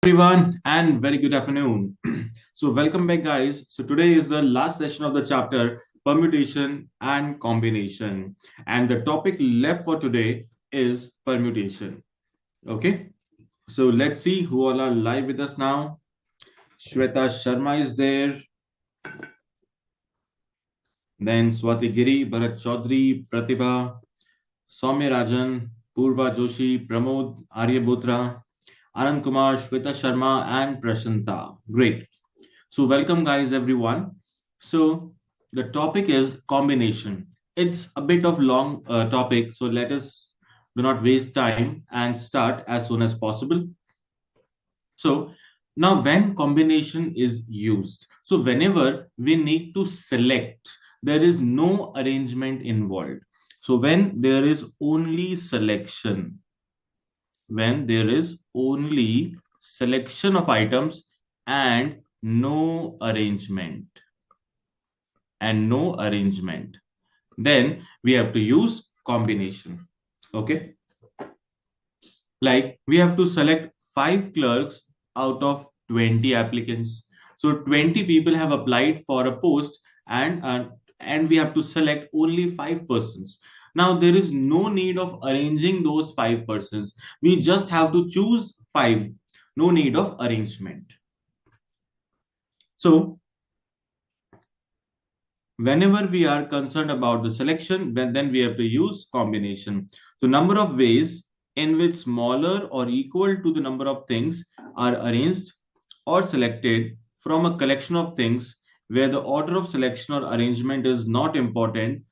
Everyone and very good afternoon. So welcome back guys. So today is the last session of the chapter permutation and combination, and the topic left for today is permutation. Okay, so let's see who all are live with us now. Shweta Sharma is there, then Swati Giri, Bharat Chaudhary, Pratibha, Soumya Rajan, Purva Joshi, Pramod Aryabutra, Anand Kumar, Shweta Sharma and Prashanta. Great. So welcome guys everyone. So the topic is combination. It's a bit of long topic, so let us do not waste time and start as soon as possible. So now when combination is used, so whenever we need to select, there is no arrangement involved. So when there is only selection, when there is only selection of items and no arrangement then we have to use combination. Okay, like we have to select 5 clerks out of 20 applicants. So 20 people have applied for a post, and we have to select only 5 persons. Now there is no need of arranging those 5 persons, we just have to choose 5, no need of arrangement. So whenever we are concerned about the selection, then we have to use combination. The number of ways in which smaller or equal to the number of things are arranged or selected from a collection of things where the order of selection or arrangement is not important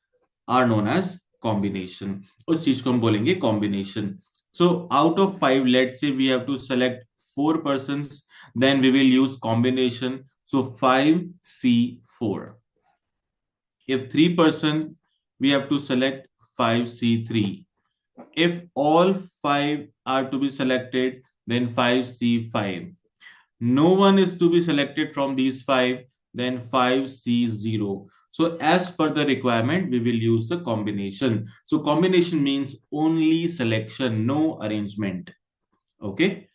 are known as combination. उस चीज को हम बोलेंगे combination. So out of 5, let's say we have to select 4 persons, then we will use combination. So 5C4. If 3%, we have to select 5C3. If all 5 are to be selected, then 5C5. No one is to be selected from these 5, then 5C0. So as per the requirement, we will use the combination. So combination means only selection, no arrangement. Okay.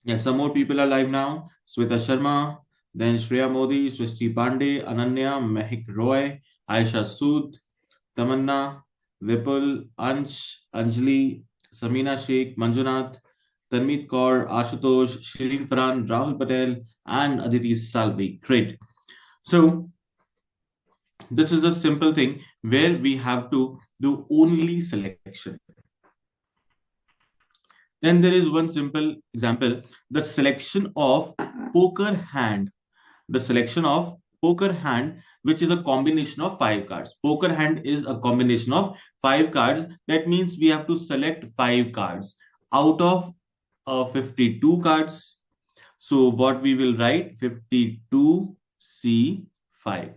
Yes, some more people are live now. Sweta Sharma, then Shreya Modi, Srishti Pandey, Ananya, Mehik Roy, Aisha Sood, Tamanna, Vipul, Ansh, Anjali, Samina Sheikh, Manjunath, Tanmeet Kaur, Ashutosh, Shirin Farhan, Rahul Patel, and Aditi Salvi. Great. So this is a simple thing where we have to do only selection. Then there is one simple example, the selection of poker hand. The selection of poker hand, which is a combination of 5 cards. Poker hand is a combination of 5 cards. That means we have to select 5 cards out of 52 cards. So what we will write, 52C5.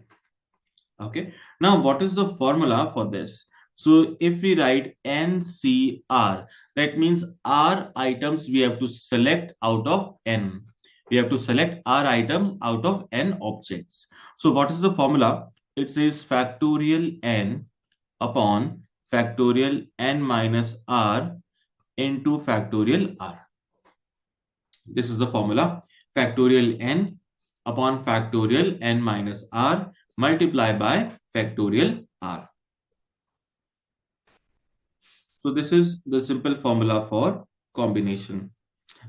Okay. Now what is the formula for this? So if we write NCR, that means R items we have to select out of N. We have to select R items out of N objects. So what is the formula? It says factorial N upon factorial N minus R into factorial R. This is the formula. Factorial N upon factorial N minus R multiplied by factorial R. So this is the simple formula for combination.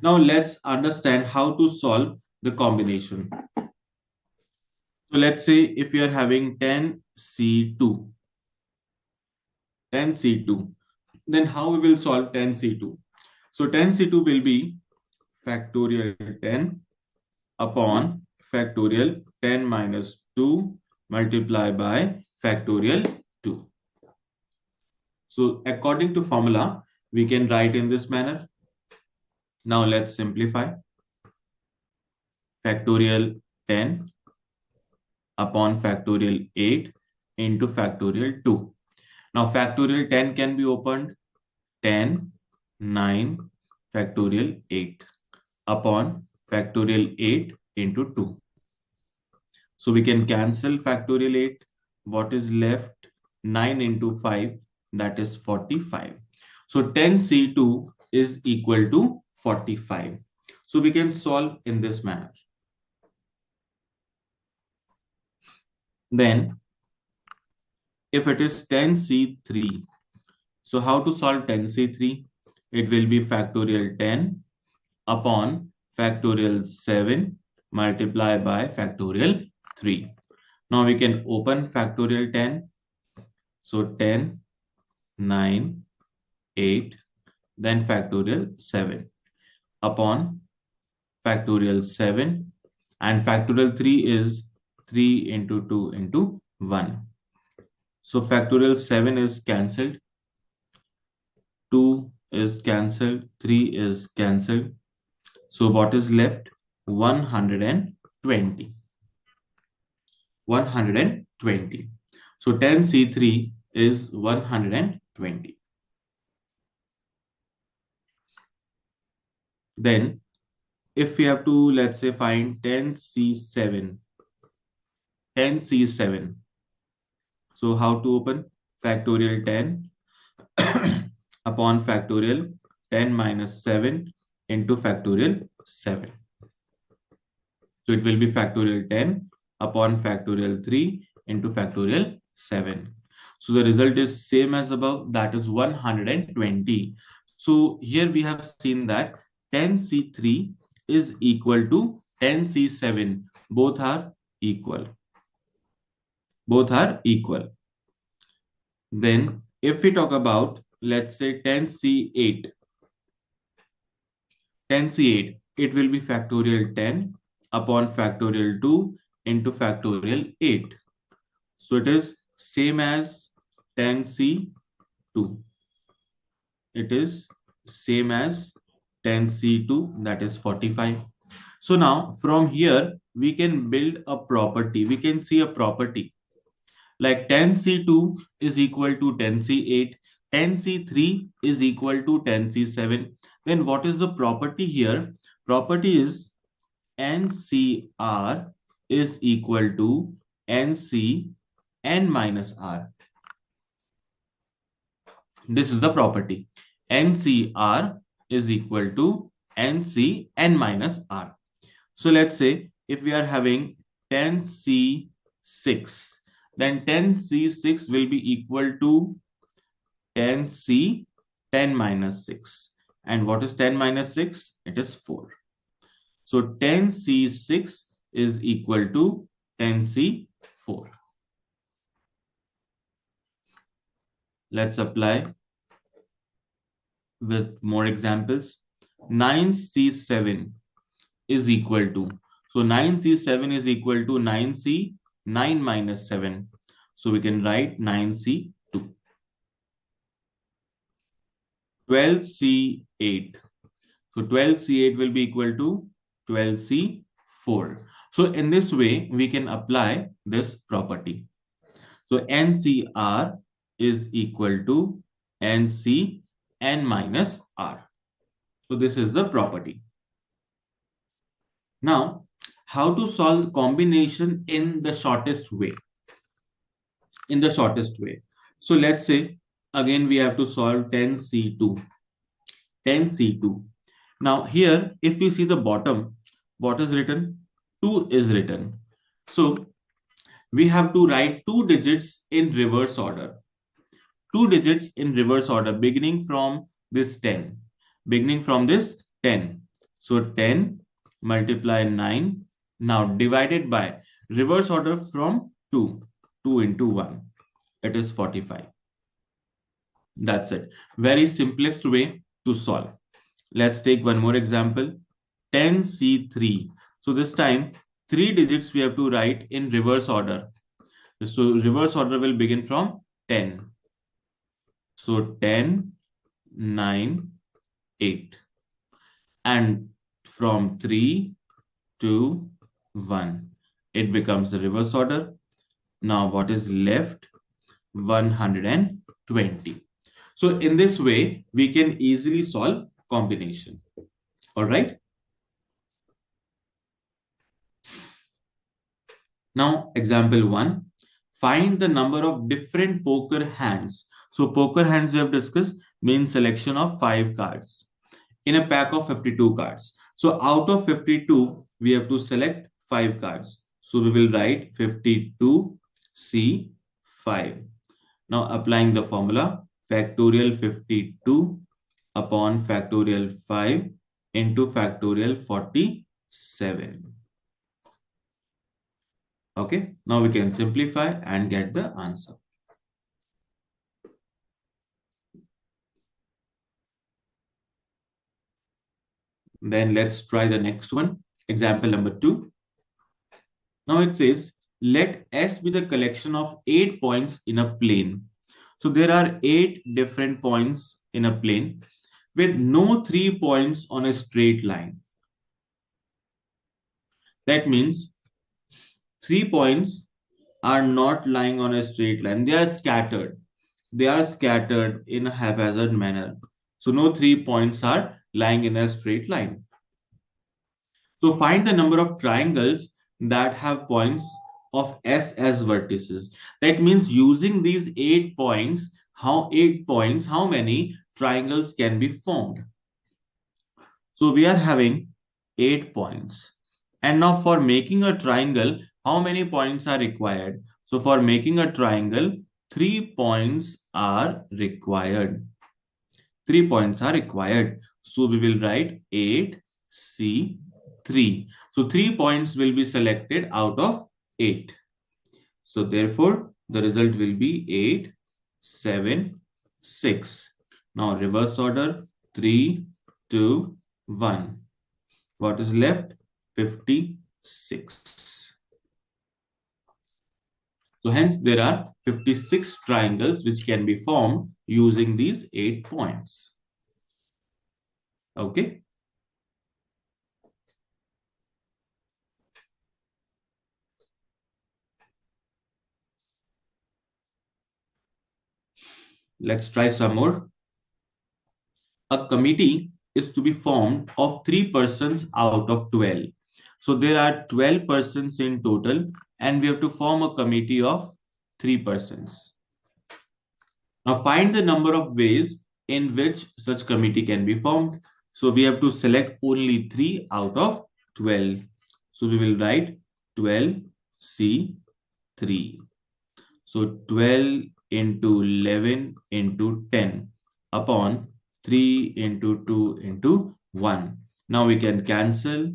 Now let's understand how to solve the combination. So let's say if you are having 10C2, then how we will solve 10C2? So 10C2 will be factorial 10 upon factorial 10 minus 2 multiplied by factorial 2. So according to formula, we can write in this manner. Now let's simplify. Factorial 10 upon factorial 8 into factorial 2. Now factorial 10 can be opened. 10, 9, factorial 8 upon factorial 8 into 2. So we can cancel factorial 8. What is left? 9 into 5, that is 45. So 10C2 is equal to 45. So we can solve in this manner. Then if it is 10C3, so how to solve 10C3? It will be factorial 10 upon factorial 7 multiplied by factorial 3. Now we can open factorial 10. So 10, 9, 8, then factorial 7 upon factorial 7, and factorial 3 is 3 into 2 into 1. So factorial 7 is cancelled, 2 is cancelled, 3 is cancelled. So what is left? 120. 120. So 10C3 is 120. Then if we have to, let's say, find 10C7, 10C7. So how to open? Factorial 10 upon factorial 10 minus 7 into factorial 7. So it will be factorial 10 upon factorial 3 into factorial 7. So the result is same as above, that is 120. So here we have seen that 10C3 is equal to 10C7. Both are equal. Both are equal. Then if we talk about, let's say, 10C8, 10C8, it will be factorial 10 upon factorial 2 into factorial 8. So it is same as 10C2. It is same as 10C2, that is 45. So now from here, we can build a property. We can see a property like 10C2 is equal to 10C8, 10C3 is equal to 10C7. Then what is the property here? Property is NCR is equal to NC n minus R. This is the property. NCR is equal to NC n minus R. So let's say if we are having 10C6, then 10C6 will be equal to 10C 10 minus 6. And what is 10 minus 6? It is 4. So 10C6 is equal to 10C4. Let's apply with more examples. 9C7 is equal to, so 9C7 is equal to 9C 9 minus 7. So we can write 9C2. 12C8. So 12C8 will be equal to 12C4. So in this way, we can apply this property. So NCR is equal to NC n minus R. So this is the property. Now, how to solve combination in the shortest way? In the shortest way. So let's say again we have to solve 10C2. 10C2. Now here, if we see the bottom, what is written? 2 is written. So we have to write 2 digits in reverse order. 2 digits in reverse order beginning from this 10. Beginning from this 10. So 10 multiply 9. Now divided by reverse order from 2. 2 into 1. It is 45. That's it. Very simplest way to solve. Let's take one more example. 10C3. So this time 3 digits we have to write in reverse order. So reverse order will begin from 10. So 10, 9, 8. And from 3 to 1. It becomes the reverse order. Now what is left? 120. So in this way, we can easily solve combination. All right. Now example 1. Find the number of different poker hands. So poker hands we have discussed means selection of 5 cards in a pack of 52 cards. So out of 52, we have to select 5 cards. So we will write 52C5. Now applying the formula, factorial 52 upon factorial 5 into factorial 47. Okay, now we can simplify and get the answer. Then let's try the next one. Example number 2. Now it says, let S be the collection of 8 points in a plane. So there are 8 different points in a plane with no 3 points on a straight line. That means 3 points are not lying on a straight line. They are scattered. They are scattered in a haphazard manner. So no 3 points are lying in a straight line. So find the number of triangles that have points of S as vertices. That means using these 8 points, how many triangles can be formed? So we are having 8 points. And now for making a triangle, how many points are required? So for making a triangle, 3 points are required. 3 points are required. So we will write 8C3. So 3 points will be selected out of 8. So therefore, the result will be 8, 7, 6. Now reverse order, 3, 2, 1. What is left? 56. So hence there are 56 triangles which can be formed using these 8 points. Okay. Let's try some more. A committee is to be formed of 3 persons out of 12. So there are 12 persons in total and we have to form a committee of 3 persons. Now find the number of ways in which such committee can be formed. So we have to select only 3 out of 12. So we will write 12C3. So 12 into 11 into 10 upon 3 into 2 into 1. Now we can cancel.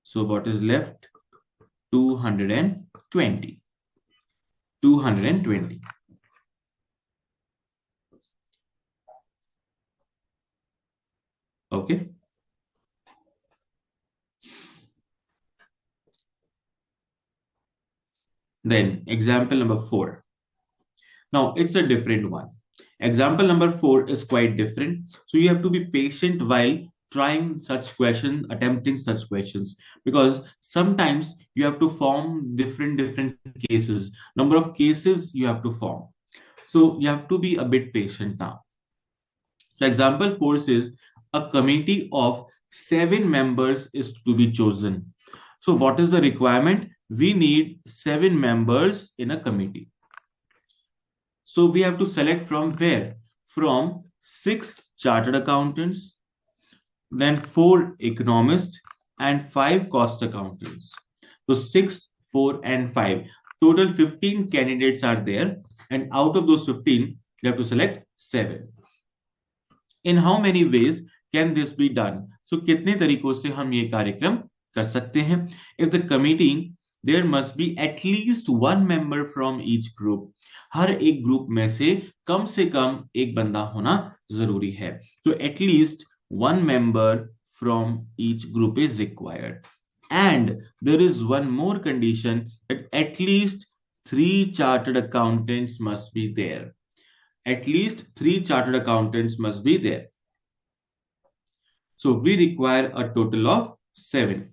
So what is left? 220. 220. Okay. Then example number 4. Now it's a different one. Example number 4 is quite different. So you have to be patient while trying such questions, attempting such questions, because sometimes you have to form different cases. Number of cases you have to form. So you have to be a bit patient now. So example 4 says a committee of 7 members is to be chosen. So what is the requirement? We need 7 members in a committee. So we have to select from where? From 6 chartered accountants, then 4 economists, and 5 cost accountants. So 6, 4, and 5. Total 15 candidates are there, and out of those 15, you have to select 7. In how many ways can this be done? So कितने तरीकों से हम ये कार्यक्रम कर सकते हैं? If the committee, there must be at least one member from each group. हर एक ग्रुप में से कम एक बंदा होना जरूरी है. So at least one member from each group is required. And there is one more condition, that at least 3 chartered accountants must be there. At least 3 chartered accountants must be there. So we require a total of 7.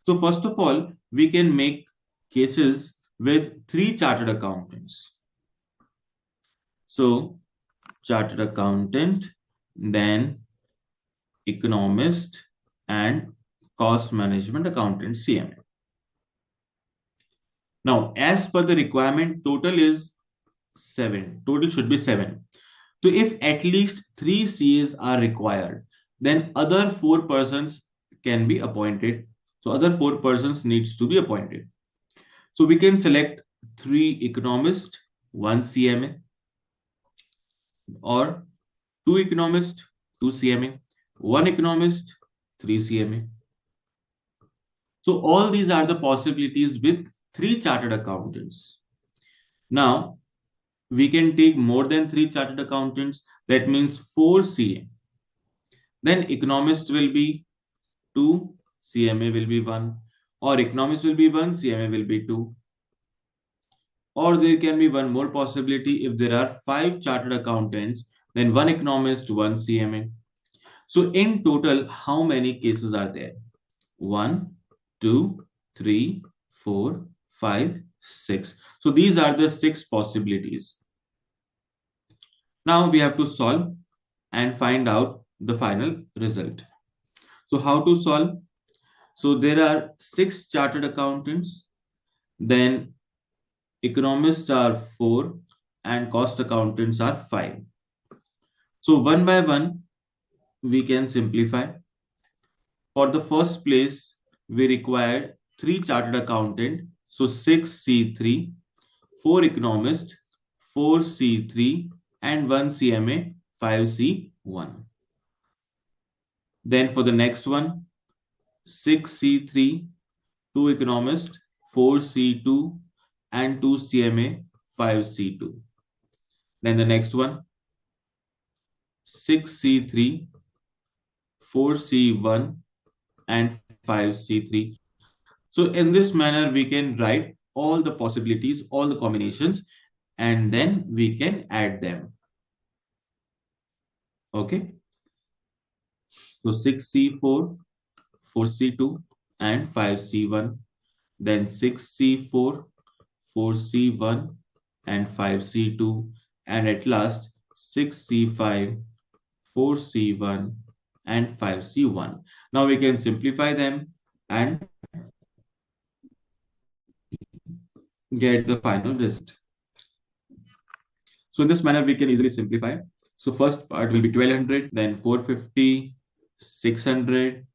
So first of all, we can make cases with 3 chartered accountants. So chartered accountant, then economist, and cost management accountant, CMA. Now, as per the requirement, total is 7. Total should be 7. So if at least 3 CAs are required, then other 4 persons can be appointed. So other 4 persons needs to be appointed. So we can select 3 economists, 1 CMA, or 2 economists, 2 CMA, 1 economist, 3 CMA. So all these are the possibilities with 3 chartered accountants. Now we can take more than 3 chartered accountants. That means 4 CA. Then economist will be 2, CMA will be 1, or economist will be 1, CMA will be 2. Or there can be one more possibility: if there are 5 chartered accountants, then 1 economist, 1 CMA. So in total, how many cases are there? 1, 2, 3, 4, 5, 6. So these are the 6 possibilities. Now we have to solve and find out the final result. So how to solve? So there are 6 chartered accountants, then economists are 4, and cost accountants are 5. So one by one, we can simplify. For the first place, we required 3 chartered accountant. So 6C3, 4 economists, 4C3, and 1 CMA, 5C1. Then for the next one, 6C3, 2 economists, 4C2, and 2 CMA, 5C2. Then the next one, 6C3, 4C1, and 5C3. So in this manner, we can write all the possibilities, all the combinations, and then we can add them. Okay. So 6C4, 4C2, and 5C1. Then 6C4, 4C1, and 5C2. And at last 6C5, 4C1, and 5C1. Now we can simplify them and get the final result. So in this manner, we can easily simplify. So first part will be 1200, then 450, 600,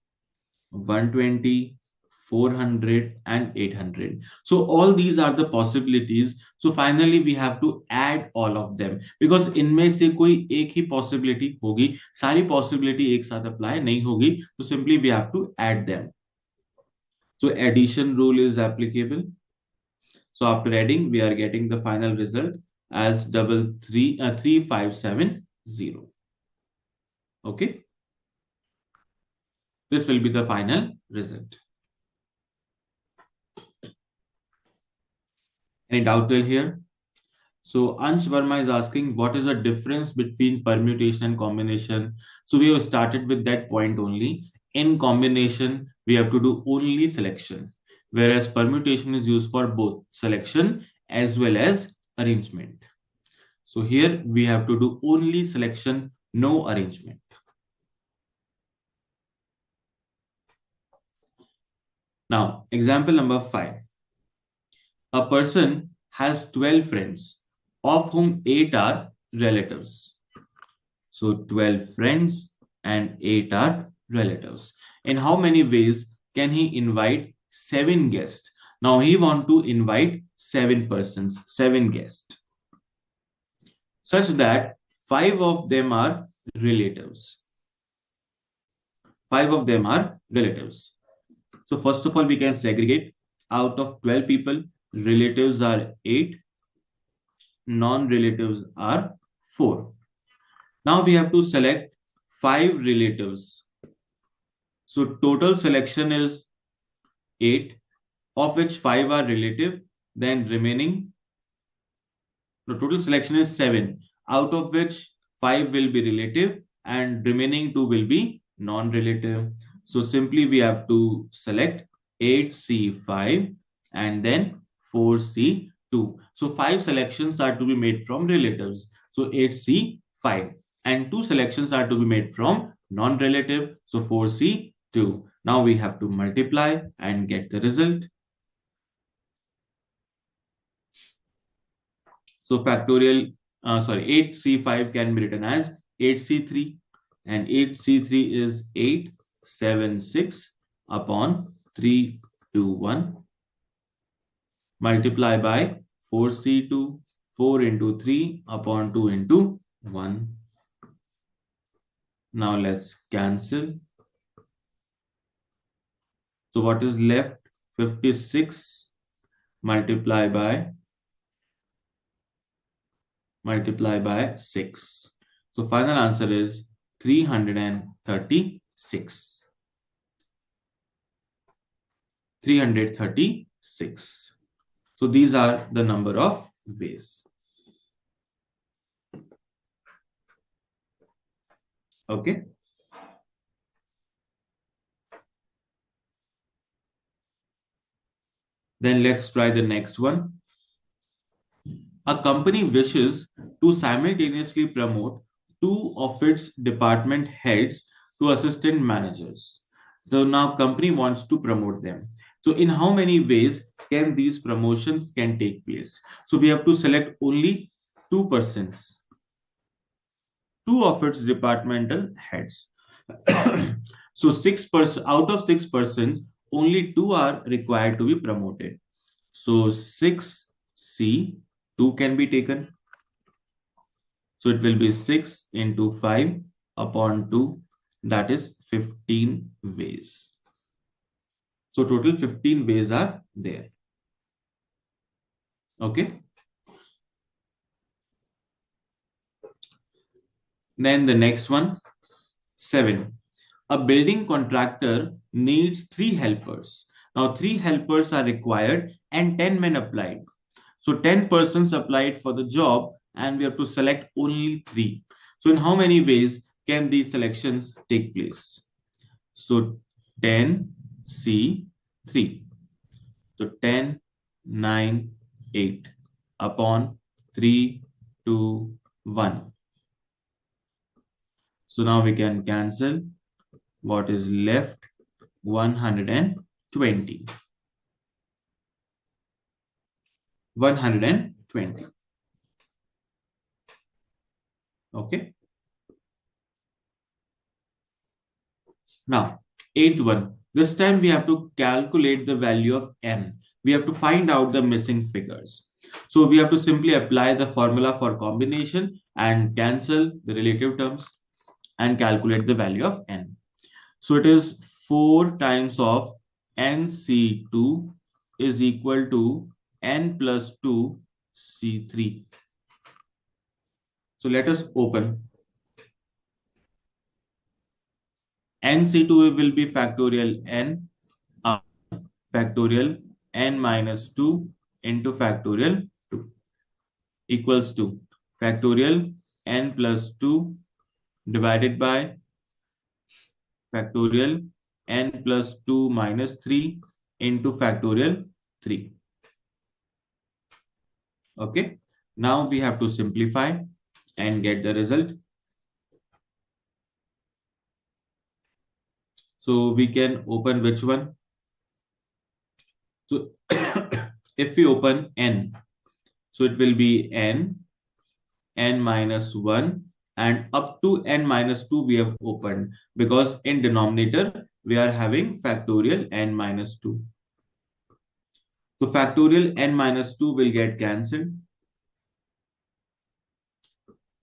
120, 400, and 800. So all these are the possibilities. So finally we have to add all of them, because इनमें से कोई एक ही possibility होगी, सारी possibility एक साथ apply नहीं होगी. So simply we have to add them. So addition rule is applicable. So after adding, we are getting the final result as 3570. Okay. This will be the final result. Any doubt till here? So Ansh Verma is asking, what is the difference between permutation and combination? So we have started with that point only. In combination, we have to do only selection, whereas permutation is used for both selection as well as arrangement. So here we have to do only selection, no arrangement. Now, example number 5. A person has 12 friends, of whom 8 are relatives. So 12 friends and 8 are relatives. In how many ways can he invite 7 guests? Now he want to invite 7 persons, 7 guests, such that 5 of them are relatives. 5 of them are relatives. So first of all, we can segregate. Out of 12 people, relatives are 8, non-relatives are 4. Now we have to select 5 relatives. So total selection is 8, of which 5 are relative. Then remaining, the total selection is 7, out of which 5 will be relative and remaining 2 will be non-relative. So simply we have to select 8C5 and then 4C2. So 5 selections are to be made from relatives. So 8C5, and 2 selections are to be made from non-relative. So 4C2. Now we have to multiply and get the result. So factorial 8C5 can be written as 8C3, and 8C3 is 876 upon 321, multiply by 4C2, 4 into 3 upon 2 into 1. Now let's cancel. So what is left? 56 multiply by 6. So final answer is 336. 336. So these are the number of ways. Okay. Then let's try the next one. A company wishes to simultaneously promote two of its department heads to assistant managers. So now company wants to promote them. So in how many ways can these promotions can take place? So we have to select only two persons, two of its departmental heads. So 6% out of 6 persons, only two are required to be promoted. So 6C, 2 can be taken. So it will be 6 into 5 upon 2, that is 15 ways. So total 15 ways are there. Okay. Then the next one, 7. A building contractor needs 3 helpers. Now 3 helpers are required and 10 men applied. So 10 persons applied for the job and we have to select only 3. So in how many ways can these selections take place? So 10C3. So 10, 9, 8 upon 3, 2, 1. So now we can cancel. What is left? 120. 120. Okay. Now, eighth one. This time we have to calculate the value of n. We have to find out the missing figures. So we have to simply apply the formula for combination and cancel the relative terms and calculate the value of n. So it is 4 times of nC2 is equal to n plus 2 C3. So let us open. nC2 will be factorial n factorial n minus 2 into factorial 2 equals to factorial n plus 2 divided by factorial n plus 2 minus 3 into factorial 3. Okay. Now we have to simplify and get the result. So we can open which one? So if we open n, so it will be n minus 1 and up to n minus 2 we have opened because in denominator we are having factorial n minus 2. So factorial n minus 2 will get cancelled.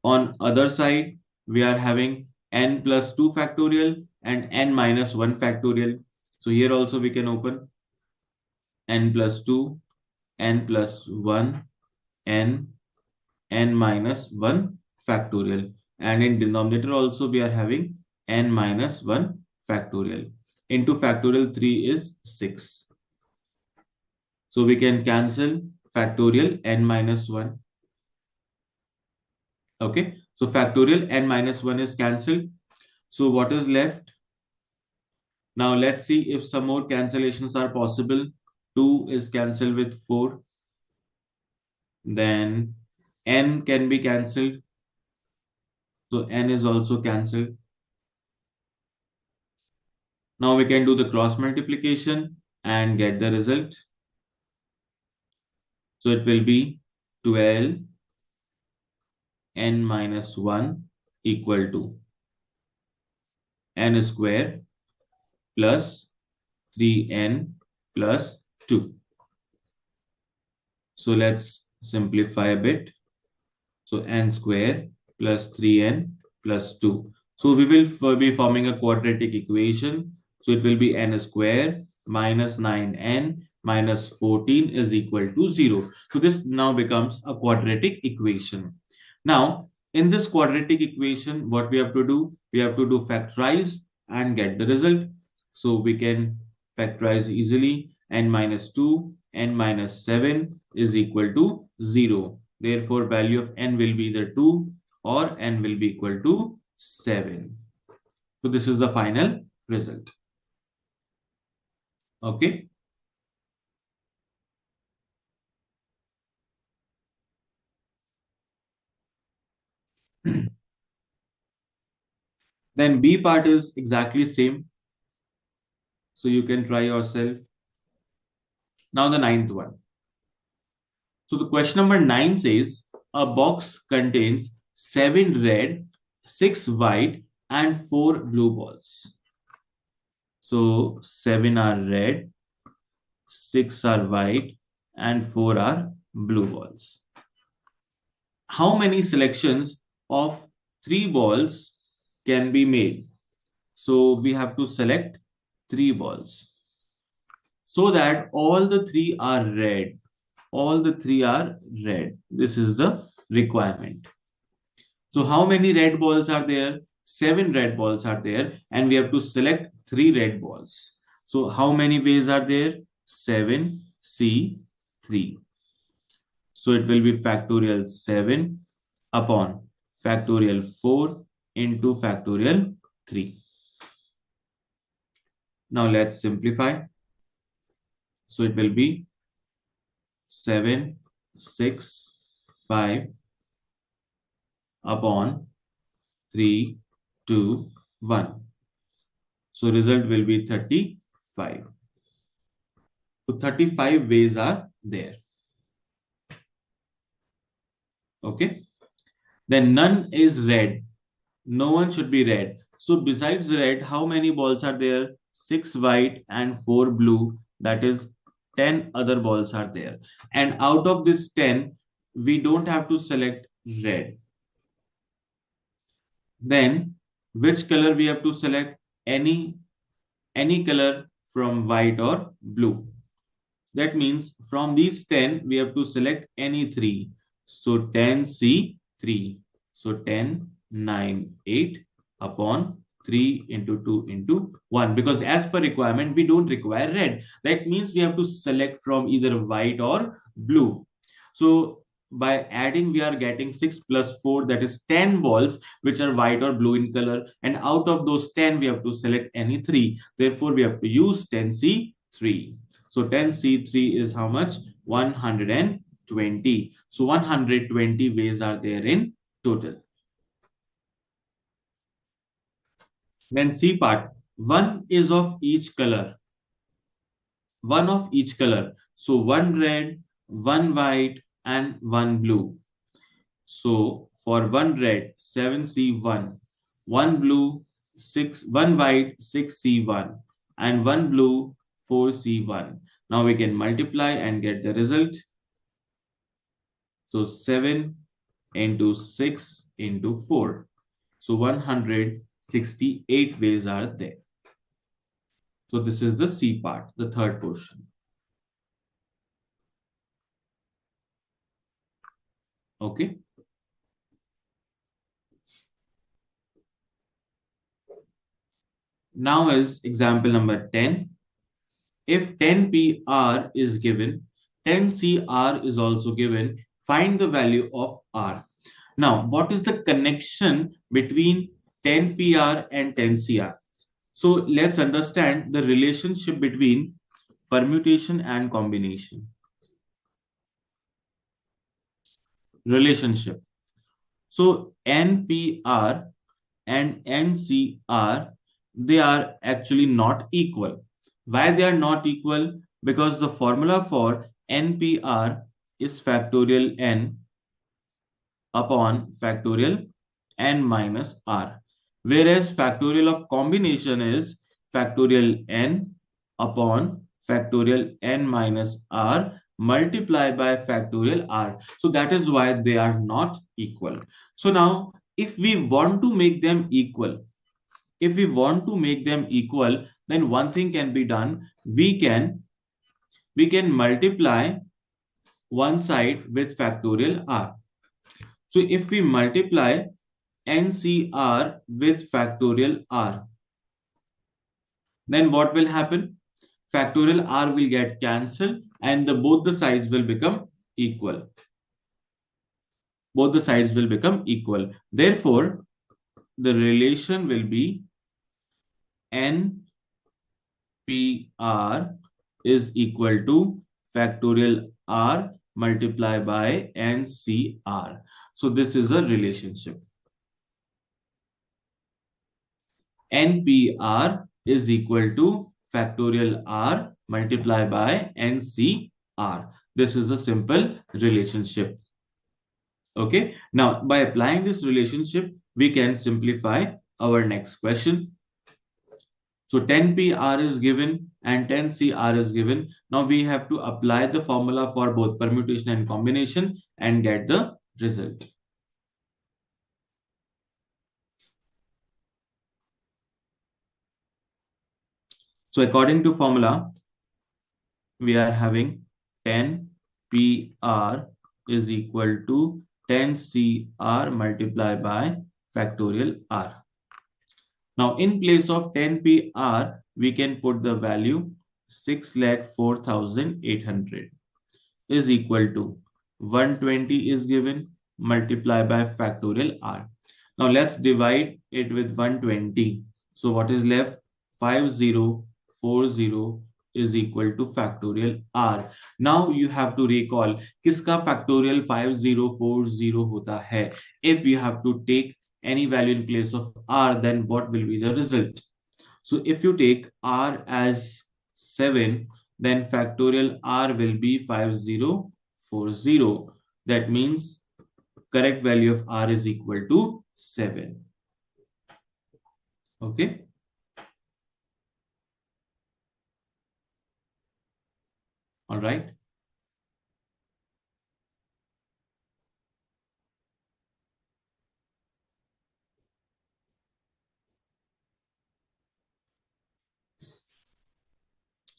On other side, we are having n plus 2 factorial and n minus 1 factorial. So here also we can open n plus 2, n plus 1, n minus 1 factorial. And in denominator also we are having n minus 1 factorial. Into factorial 3 is 6. So we can cancel factorial n minus 1. Okay, so factorial n minus 1 is cancelled. So what is left? Now let's see if some more cancellations are possible. 2 is cancelled with 4. Then n can be cancelled. So n is also cancelled. Now we can do the cross multiplication and get the result. So it will be 12 n minus 1 equal to n square plus 3n plus 2. So let's simplify a bit. So n square plus 3n plus 2. So we will be forming a quadratic equation. So it will be n square minus 9n minus 14 is equal to 0. So this now becomes a quadratic equation. Now, in this quadratic equation, what we have to do? We have to do factorize and get the result. So we can factorize easily. N minus 2, n minus 7 is equal to 0. Therefore, value of n will be either 2 or n will be equal to 7. So this is the final result. Okay. Then B part is exactly same. So you can try yourself. Now the ninth one. So the question number 9 says a box contains 7 red, 6 white, and 4 blue balls. So 7 are red, 6 are white, and 4 are blue balls. How many selections of 3 balls can be made? So we have to select 3 balls so that all the 3 are red. All the 3 are red. This is the requirement. So how many red balls are there? 7 red balls are there, and we have to select 3 red balls. So how many ways are there? 7, C, 3. So it will be factorial 7 upon factorial 4 into factorial 3. Now let's simplify. So it will be 7, 6, 5 upon 3, 2, 1. So result will be 35. So 35 ways are there. Okay. Then none is red. No one should be red. So besides red, how many balls are there? 6 white and 4 blue. That is 10 other balls are there. And out of this 10, we don't have to select red. Then which color we have to select? Any color from white or blue. That means from these 10, we have to select any 3. So 10C3. So 10, 9, 8 upon 3 into 2 into 1. Because as per requirement, we don't require red. That means we have to select from either white or blue. So by adding, we are getting 6 plus 4, that is 10 balls, which are white or blue in color. And out of those 10, we have to select any 3. Therefore, we have to use 10C3. So 10C3 is how much? 120. So 120 ways are there in total. Then C part. One is of each color. One of each color. So one red, one white, and one blue. So for one red, 7C1, one blue, 1 white, 6C1, and one blue, 4C1. Now we can multiply and get the result. So 7 into 6 into 4. So 168 ways are there. So this is the C part, the third portion. Okay. Now is example number 10. If 10PR is given, 10CR is also given. Find the value of R. Now, what is the connection between 10PR and 10CR? So let's understand the relationship between permutation and combination. Relationship. So NPR and NCR, they are actually not equal. Why they are not equal? Because the formula for NPR is factorial N upon factorial n minus r. Whereas factorial of combination is factorial n upon factorial n minus r multiplied by factorial r. So that is why they are not equal. So now if we want to make them equal, then one thing can be done. We can multiply one side with factorial r. So if we multiply NCR with factorial r, then what will happen? Factorial r will get cancelled and both the sides will become equal. Both the sides will become equal. Therefore, the relation will be NPR is equal to factorial r multiplied by NCR. So this is a relationship. NPR is equal to factorial r multiplied by NCR. This is a simple relationship. Okay. Now, by applying this relationship, we can simplify our next question. So 10PR is given and 10CR is given. Now we have to apply the formula for both permutation and combination and get the result. So according to formula, we are having 10PR is equal to 10CR multiplied by factorial R. Now in place of 10PR, we can put the value 6,04,800 is equal to 120 is given multiplied by factorial R. Now let's divide it with 120. So what is left? 5040 is equal to factorial R. Now you have to recall किसका factorial 5040 होता है. If you have to take any value in place of R, then what will be the result? So if you take R as 7, then factorial R will be 5040. That means correct value of R is equal to 7. Okay. All right.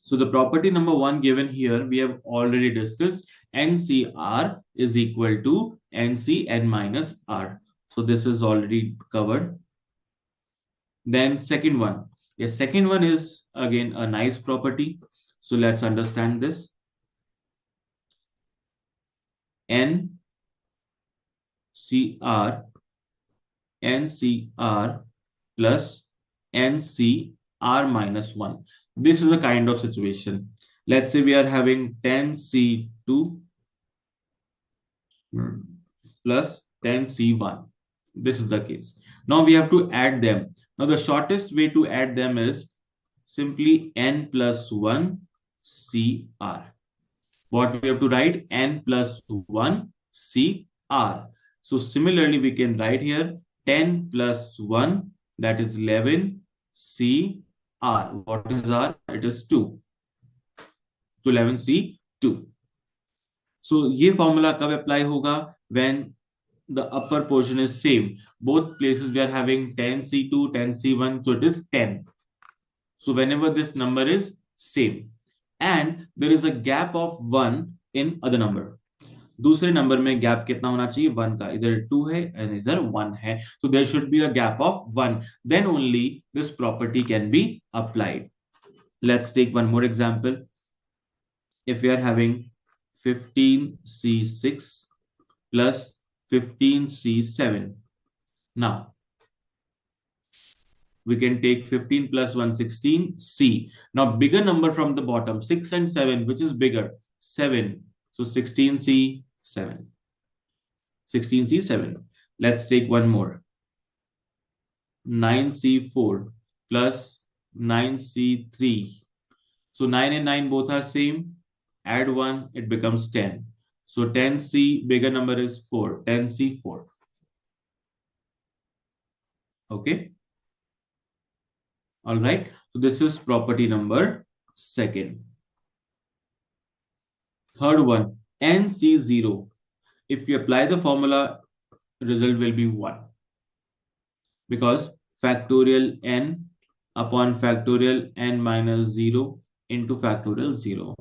So the property number 1 given here, we have already discussed. NCR is equal to NCN minus R. So this is already covered. Then second one. The second one is again a nice property. So let's understand this. NCR plus NCR minus 1. This is a kind of situation. Let's say we are having 10C2 plus 10C1. This is the case. Now we have to add them. Now the shortest way to add them is simply N plus 1 CR. What we have to write? N plus 1 CR. So similarly, we can write here 10 plus 1, that is 11 CR. What is R? It is 2. So 11 C2. So ये formula कब apply होगा? When the upper portion is same. Both places we are having 10C2, 10C1, so it is 10. So whenever this number is same and there is a gap of 1 in other number. दूसरे number में gap कितना होना चाहिए? 1 का. इधर 2 है and इधर 1 है. So there should be a gap of 1. Then only this property can be applied. Let's take one more example. If we are having 15C6 plus 15C7. Now we can take 15 plus 1, 16C. Now bigger number from the bottom, 6 and 7, which is bigger? 7. So 16C7. 16C7. Let's take one more. 9C4 plus 9C3. So 9 and 9 both are same. Add 1, it becomes 10. So 10c bigger number is 4. 10c 4. Okay. All right. So this is property number second. Third one, NC0. If you apply the formula, result will be 1 because factorial n upon factorial n minus 0 into factorial 0.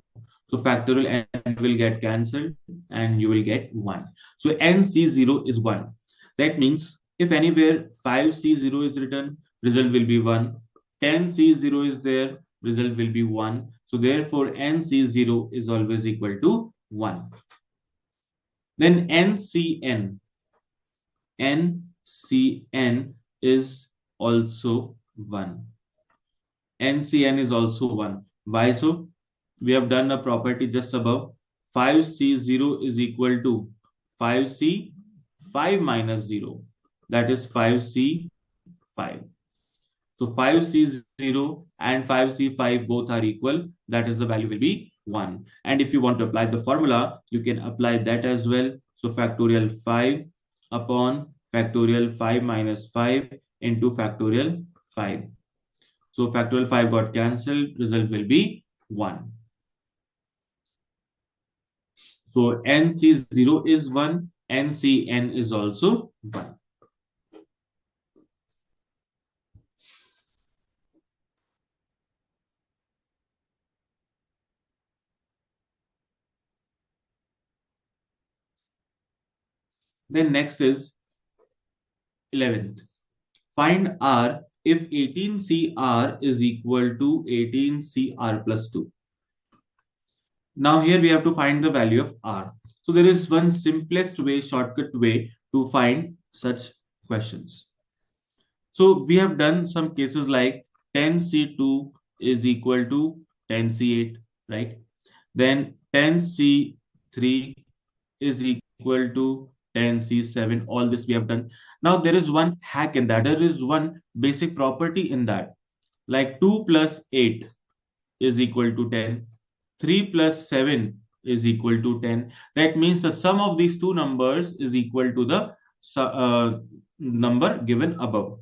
So factorial n will get cancelled and you will get 1. So NC0 is 1. That means if anywhere 5C0 is written, result will be 1. 10C0 is there, result will be 1. So therefore NC0 is always equal to 1. Then NCN. NCN is also 1. NCN is also 1. Why so? We have done a property just above. 5C0 is equal to 5C 5 minus 0. That is 5C 5. So 5C0 and 5C5 both are equal. That is the value will be 1. And if you want to apply the formula, you can apply that as well. So factorial 5 upon factorial 5 minus 5 into factorial 5. So factorial 5 got cancelled. Result will be 1. So NC0 is 1. NCN is also 1. Then next is 11th. Find R if 18CR is equal to 18CR plus 2. Now here we have to find the value of R. So there is one simplest way, shortcut way to find such questions. So we have done some cases like 10C2 is equal to 10C8, right? Then 10C3 is equal to 10C7. All this we have done. Now there is one hack in that. There is one basic property in that. Like 2 plus 8 is equal to 10. 3 plus 7 is equal to 10. That means the sum of these two numbers is equal to the number given above.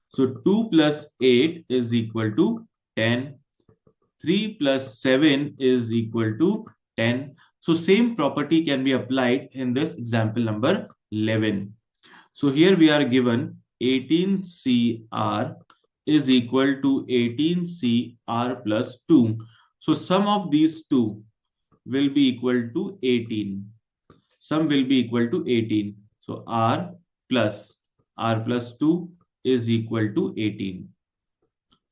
So 2 plus 8 is equal to 10. 3 plus 7 is equal to 10. So same property can be applied in this example number 11. So here we are given 18CR is equal to 18CR plus 2. So sum of these two will be equal to 18. Sum will be equal to 18. So R plus 2 is equal to 18.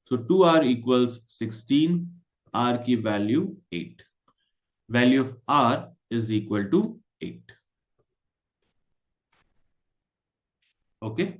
So 2R equals 16. R की value 8. Value of R is equal to 8. Okay.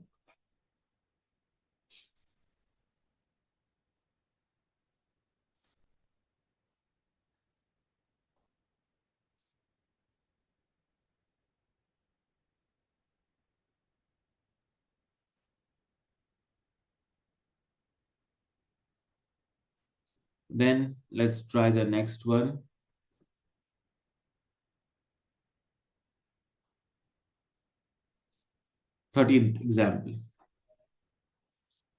Then let's try the next one. 13th example.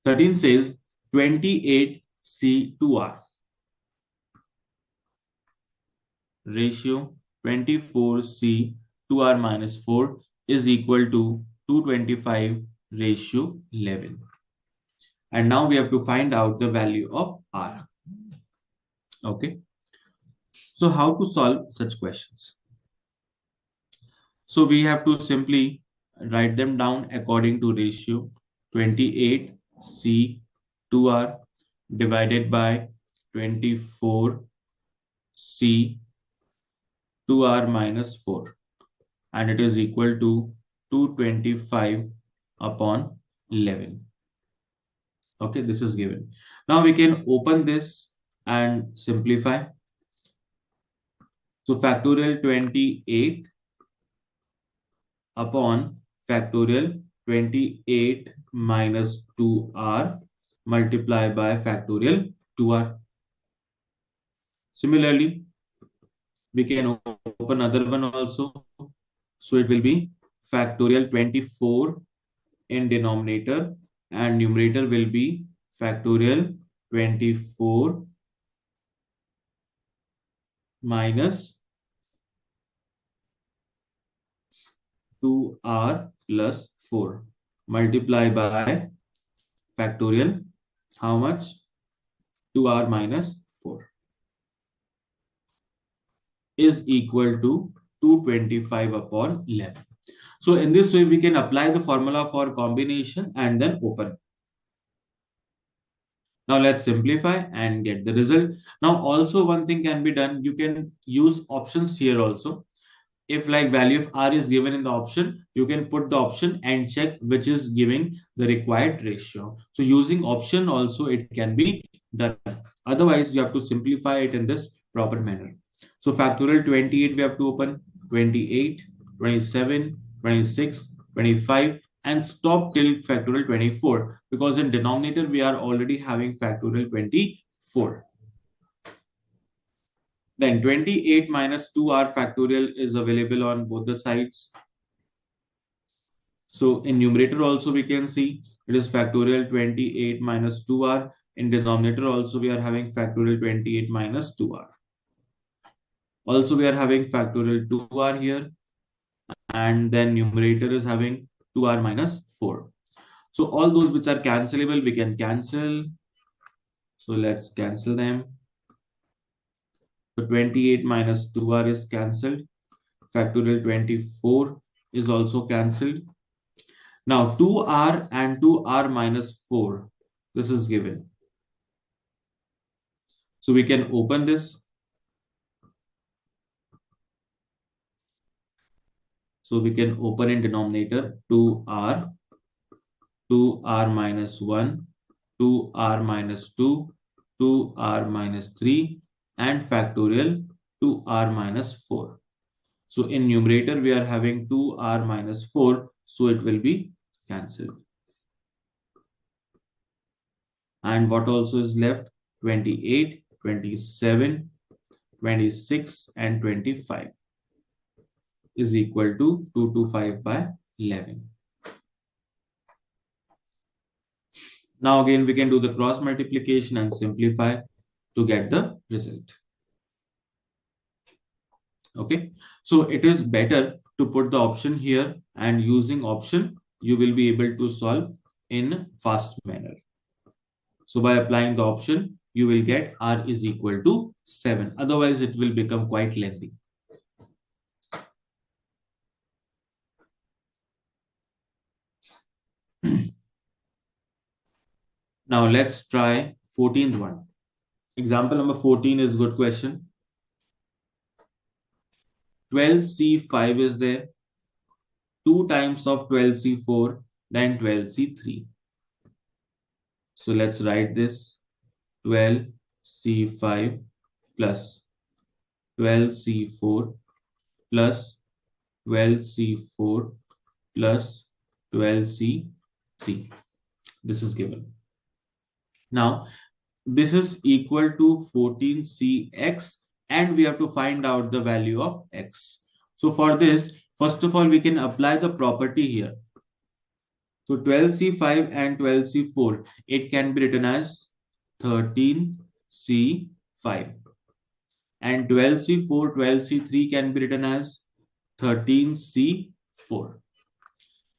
13 says 28C2R ratio 24C2R minus 4 is equal to 225 ratio 11. And now we have to find out the value of R. Okay. So how to solve such questions? So we have to simply write them down according to ratio 28C2R divided by 24C2R minus 4, and it is equal to 225 upon 11. Okay, this is given. Now we can open this and simplify. So factorial 28 upon factorial 28 minus 2R multiplied by factorial 2R. Similarly, we can open other one also. So it will be factorial 24 in denominator, and numerator will be factorial 24 minus 2r plus 4 multiply by factorial how much? 2r minus 4 is equal to 225 upon 11. So in this way, we can apply the formula for combination and then open. Now let's simplify and get the result. Now also one thing can be done. You can use options here also. If like value of r is given in the option, you can put the option and check which is giving the required ratio. So using option also it can be done. Otherwise, you have to simplify it in this proper manner. So factorial 28 we have to open 28, 27, 26, 25 and stop till factorial 24 because in denominator we are already having factorial 24. Then 28 minus 2r factorial is available on both the sides. So in numerator also we can see it is factorial 28 minus 2r. In denominator also we are having factorial 28 minus 2r. Also we are having factorial 2r here and then numerator is having 2r minus 4. So all those which are cancelable we can cancel. So let's cancel them. So 28 minus 2r is cancelled. Factorial 24 is also cancelled. Now 2r and 2r minus 4. This is given. So we can open this. So we can open in denominator 2r, 2r minus 1, 2r minus 2, 2r minus 3 and factorial 2r minus 4. So in numerator we are having 2r minus 4. So it will be cancelled. And what also is left? 28, 27, 26 and 25 is equal to 225 by 11. Now again we can do the cross multiplication and simplify to get the result. Okay, so it is better to put the option here and using option you will be able to solve in fast manner. So by applying the option you will get r is equal to 7. Otherwise it will become quite lengthy. Now let's try 14th one. Example number 14 is good question. 12C5 is there. 2 times of 12C4 then 12C3. So let's write this 12C5 plus 12C4 plus 12C4 plus 12C3. This is given. Now this is equal to 14cx and we have to find out the value of x. So for this, first of all, we can apply the property here. So 12c5 and 12c4, it can be written as 13c5 and 12c4, 12c3 can be written as 13c4.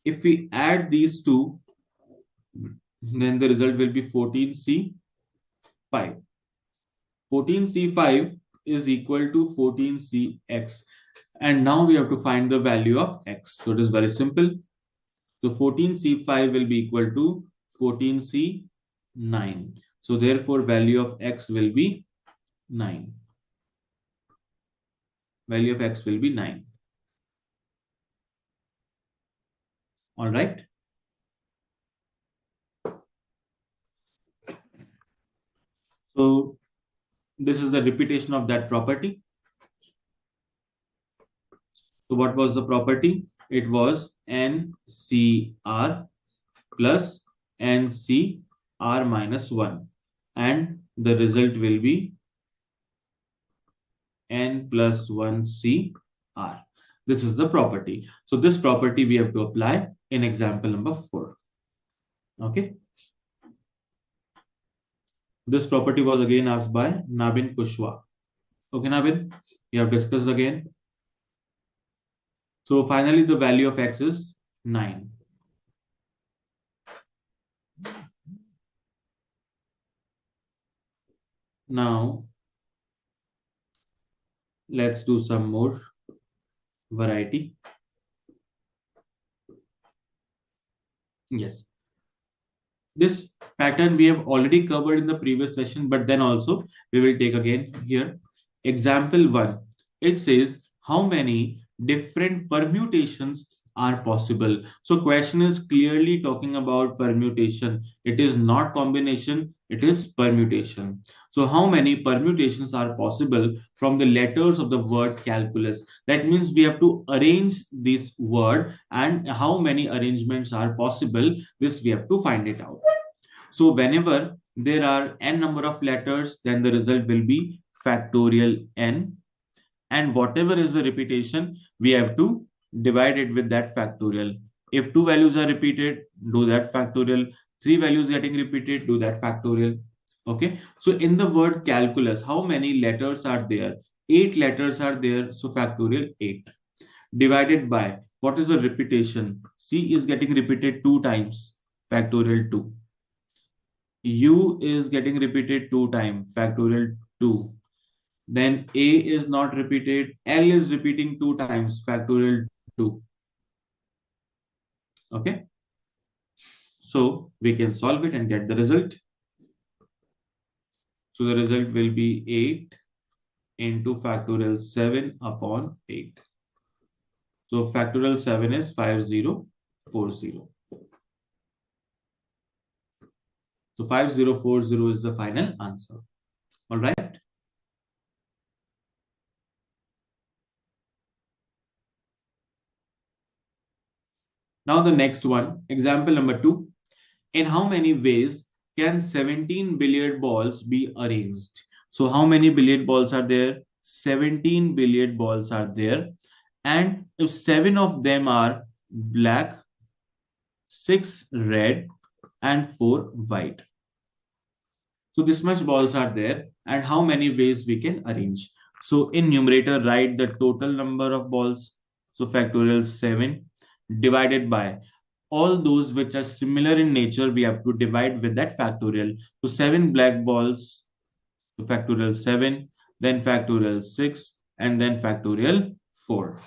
If we add these two, then the result will be 14c5. 14c5 is equal to 14cx. And now we have to find the value of x. So it is very simple. So 14c5 will be equal to 14c9. So therefore value of x will be 9. Value of x will be 9. All right. So this is the repetition of that property. So what was the property? It was NCR plus NCR minus 1 and the result will be N plus 1C R. This is the property. So this property we have to apply in example number 4. Okay. This property was again asked by Nabin Kushwa. Okay, Nabin, we have discussed again. So finally, the value of x is 9. Now, let's do some more variety. Yes. This pattern we have already covered in the previous session, but then also we will take again here. Example 1. It says how many different permutations are possible. So question is clearly talking about permutation. It is not combination, it is permutation. So how many permutations are possible from the letters of the word calculus? That means we have to arrange this word, and how many arrangements are possible, this we have to find it out. So whenever there are n number of letters, then the result will be factorial n. And whatever is the repetition, we have to divide it with that factorial. If two values are repeated, do that factorial. Three values getting repeated, do that factorial. Okay. So in the word calculus, how many letters are there? 8 letters are there. So factorial 8. Divided by, what is the repetition? C is getting repeated 2 times. Factorial 2. U is getting repeated 2 times, factorial 2. Then A is not repeated, L is repeating 2 times, factorial 2. Okay. So we can solve it and get the result. So the result will be 8 into factorial 7 upon 8. So factorial 7 is 5040. So 5040 is the final answer. All right. Now the next one, example number 2. In how many ways can 17 billiard balls be arranged? So how many billiard balls are there? 17 billiard balls are there. And if 7 of them are black, 6 red, and 4 white. So this much balls are there, and how many ways we can arrange? So in numerator, write the total number of balls. So factorial 7 divided by all those which are similar in nature, we have to divide with that factorial. So 7 black balls, so factorial 7, then factorial 6, and then factorial 4.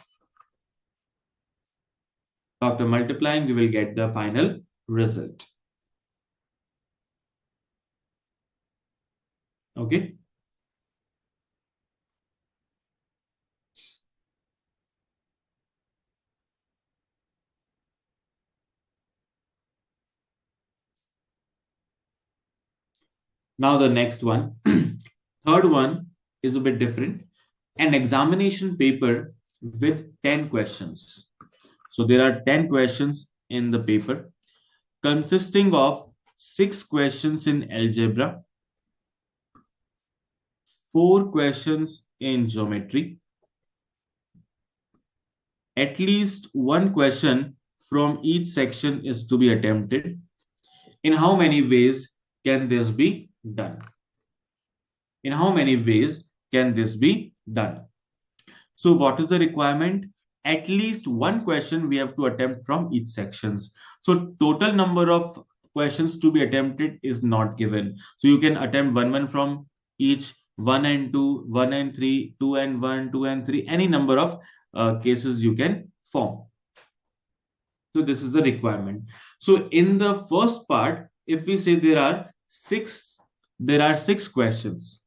After multiplying, we will get the final result. Okay. Now the next one. Third one is a bit different. An examination paper with 10 questions. So there are 10 questions in the paper consisting of 6 questions in algebra, 4 questions in geometry, at least one question from each section is to be attempted. In how many ways can this be done? In how many ways can this be done? So what is the requirement? At least one question we have to attempt from each sections. So total number of questions to be attempted is not given. So you can attempt one from each, 1 and 2, 1 and 3, 2 and 1, 2 and 3, any number of cases you can form. So this is the requirement. So in the first part, if we say there are six questions.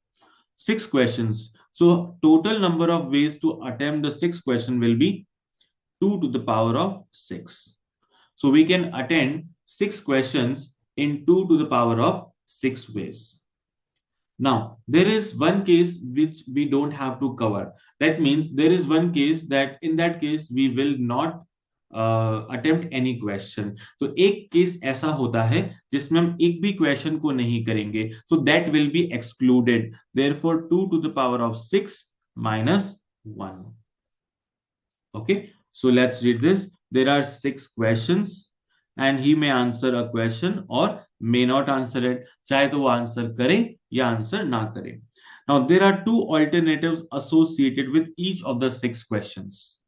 6 questions. So total number of ways to attempt the 6th question will be 2 to the power of 6. So we can attend 6 questions in 2 to the power of 6 ways. Now, there is one case which we don't have to cover. That means there is one case that in that case we will not attempt any question. तो एक case ऐसा होता है जिसमें हम एक भी question को नहीं करेंगे. So that will be excluded. Therefore, 2 to the power of 6 minus 1. Okay, so let's read this. There are 6 questions and he may answer a question or may not answer it. चाहे तो वो answer करे या answer ना करे. Now there are 2 alternatives associated with each of the 6 questions.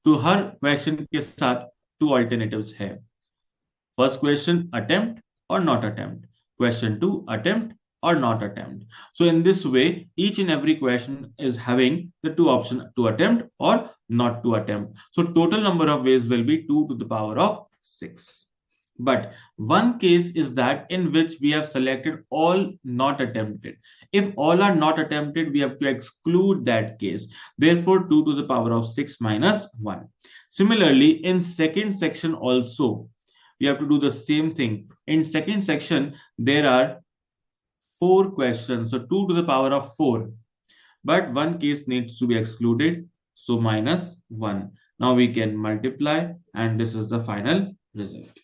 तो हर question के साथ 2 alternatives है. First question, attempt or not attempt. Question 2, attempt or not attempt. So in this way, each and every question is having the 2 options to attempt or not to attempt. So total number of ways will be 2 to the power of 6. But one case is that in which we have selected all not attempted. If all are not attempted, we have to exclude that case. Therefore, 2 to the power of 6 minus 1. Similarly, in second section also, we have to do the same thing. In second section, there are 4 questions. So 2 to the power of 4. But one case needs to be excluded. So minus 1. Now we can multiply and this is the final result.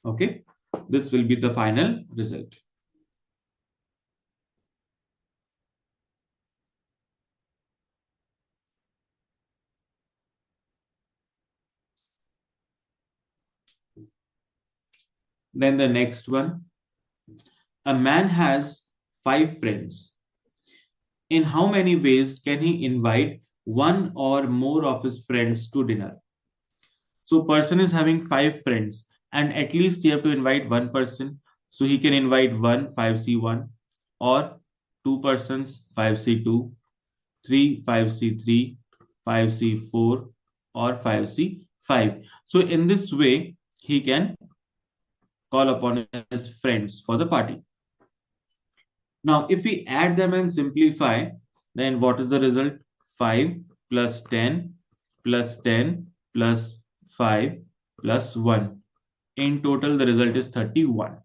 Okay. This will be the final result. Then the next one. A man has 5 friends. In how many ways can he invite one or more of his friends to dinner? So person is having 5 friends and at least you have to invite one person. So he can invite 5C1 or 2 persons 5C2, 5C3, 5C4 or 5C5. So in this way, he can call upon his friends for the party. Now, if we add them and simplify, then what is the result? 5 plus 10 plus 10 plus 5 plus 1. In total, the result is 31.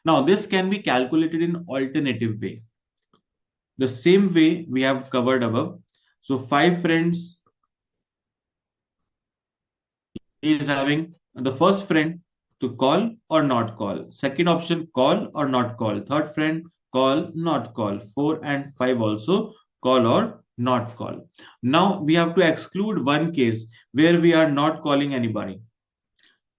Now, this can be calculated in alternative way. The same way we have covered above. So, 5 friends is having the first friend to call or not call. Second option, call or not call. Third friend, call, not call. 4 and 5 also call or not call. Now we have to exclude one case where we are not calling anybody.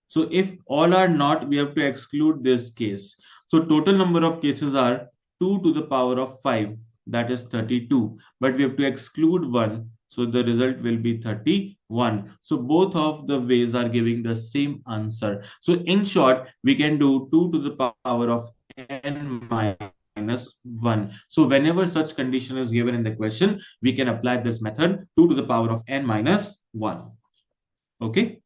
So if all are not, we have to exclude this case. So total number of cases are 2 to the power of 5, that is 32. But we have to exclude one. So the result will be 31. So both of the ways are giving the same answer. So in short, we can do 2 to the power of n minus 1. So whenever such condition is given in the question, we can apply this method 2 to the power of n minus 1. Okay.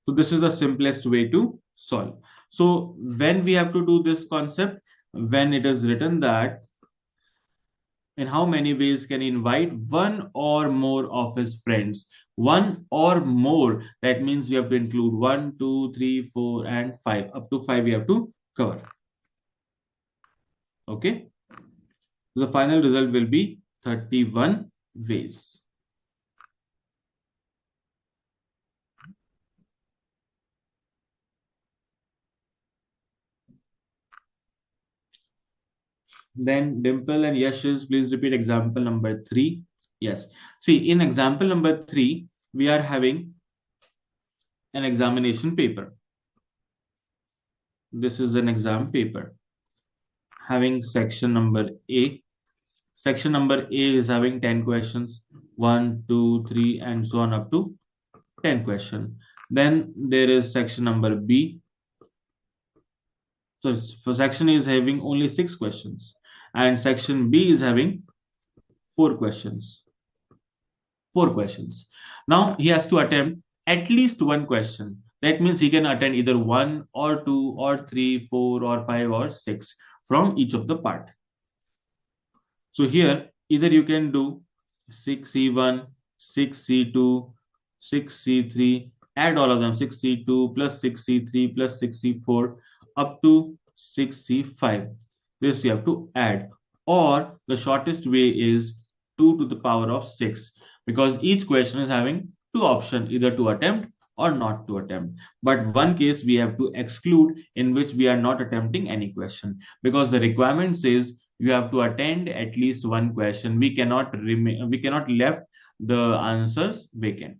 So this is the simplest way to solve. So when we have to do this concept, when it is written that in how many ways can he invite one or more of his friends? One or more, that means we have to include 1, 2, 3, 4, and 5. Up to 5 we have to cover. Okay. So the final result will be 31 ways. Then Dimple and Yashish, please repeat example number 3. Yes. See, in example number 3, we are having an examination paper. This is an exam paper having section number A. Section number A is having 10 questions, 1, 2, 3, and so on up to 10 questions. Then there is section number B. So for section A is having only 6 questions, and section B is having 4 questions. 4 questions. Now he has to attempt at least one question. That means he can attend either 1 or 2 or 3, 4 or 5 or 6 from each of the part. So here either you can do 6C1, 6C2, 6C3, add all of them, 6C2 plus 6C3 plus 6C4 up to 6C5. This you have to add. Or the shortest way is 2 to the power of 6, because each question is having 2 options, either to attempt or not to attempt. But one case we have to exclude, in which we are not attempting any question, because the requirement says You have to attend at least one question. We cannot left the answers vacant.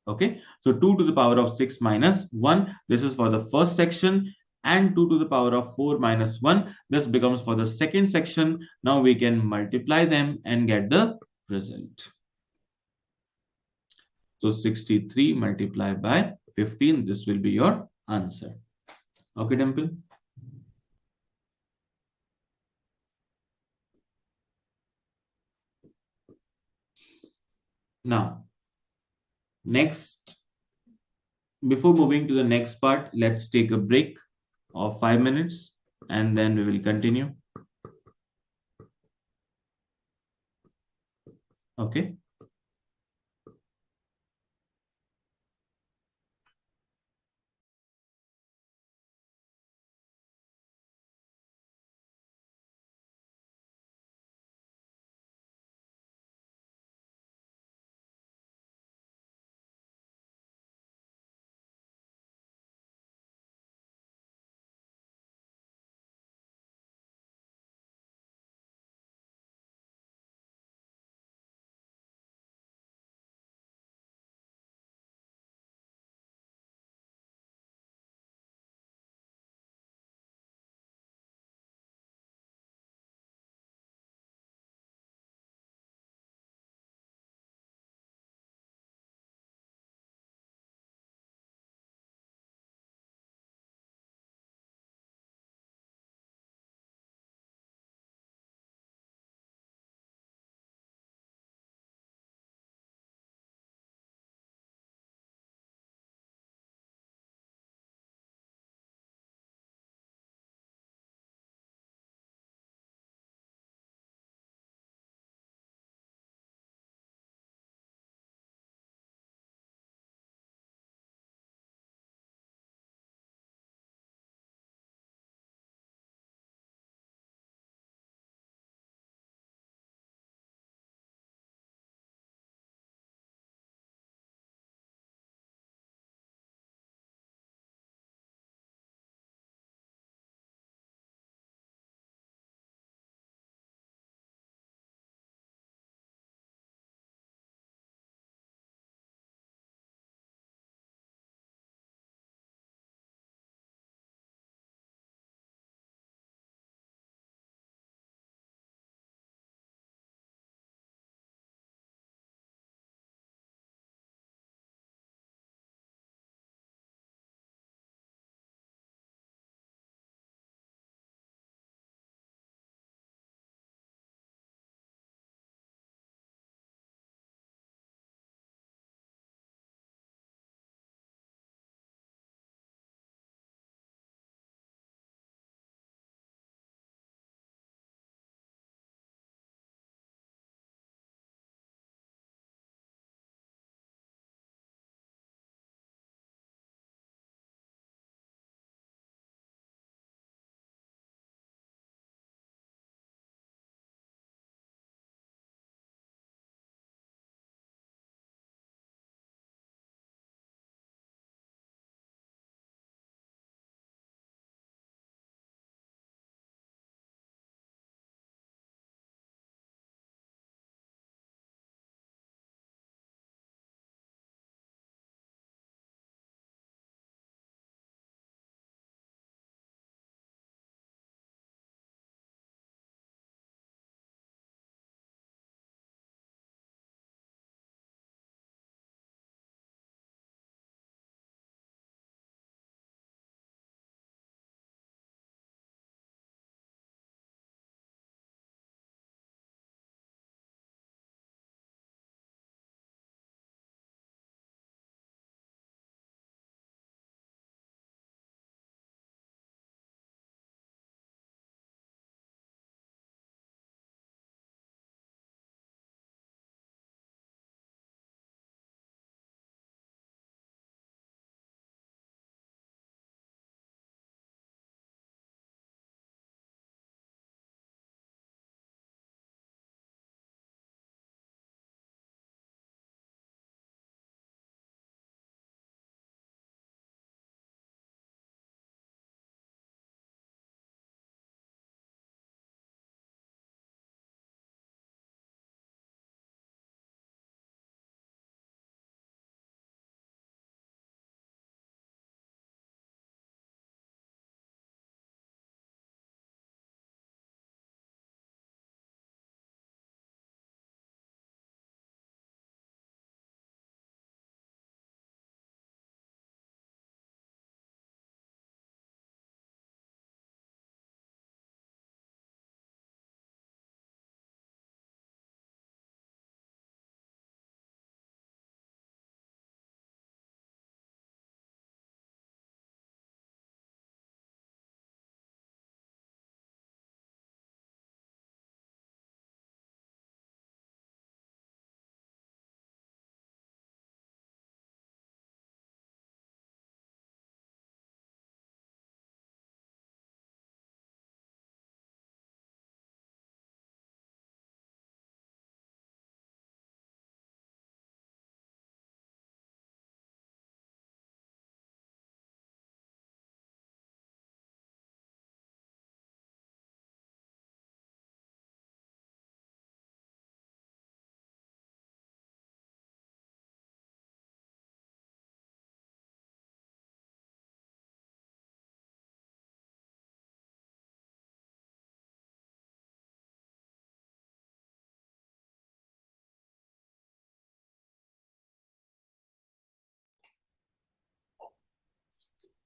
Okay, so 2 to the power of 6 minus 1, this is for the first section, and 2 to the power of 4 minus 1, this becomes for the second section. Now we can multiply them and get the result. So 63 multiplied by 15, this will be your answer. Okay, Dimple? Now, next, before moving to the next part, let's take a break of 5 minutes and then we will continue. Okay.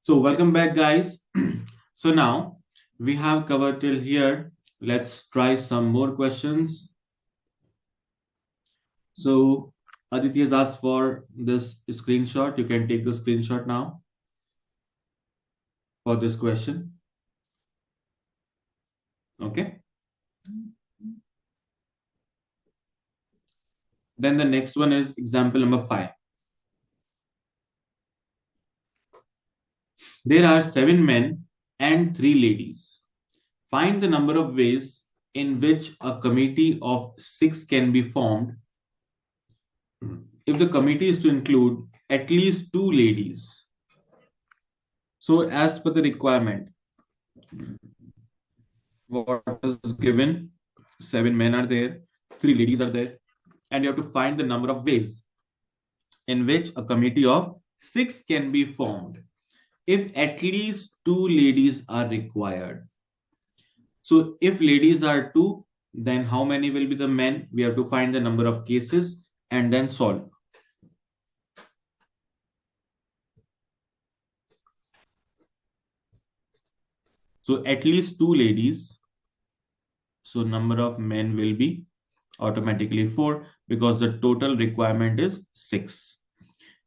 So welcome back, guys. So now we have covered till here. Let's try some more questions. So Aditya has asked for this screenshot. You can take the screenshot now for this question. Okay. Then the next one is example number 5. There are 7 men and 3 ladies. Find the number of ways in which a committee of 6 can be formed if the committee is to include at least 2 ladies. So as per the requirement, what is given, 7 men are there, 3 ladies are there, and you have to find the number of ways in which a committee of 6 can be formed if at least 2 ladies are required. So if ladies are 2, then how many will be the men? We have to find the number of cases and then solve. So at least 2 ladies. So number of men will be automatically 4 because the total requirement is 6.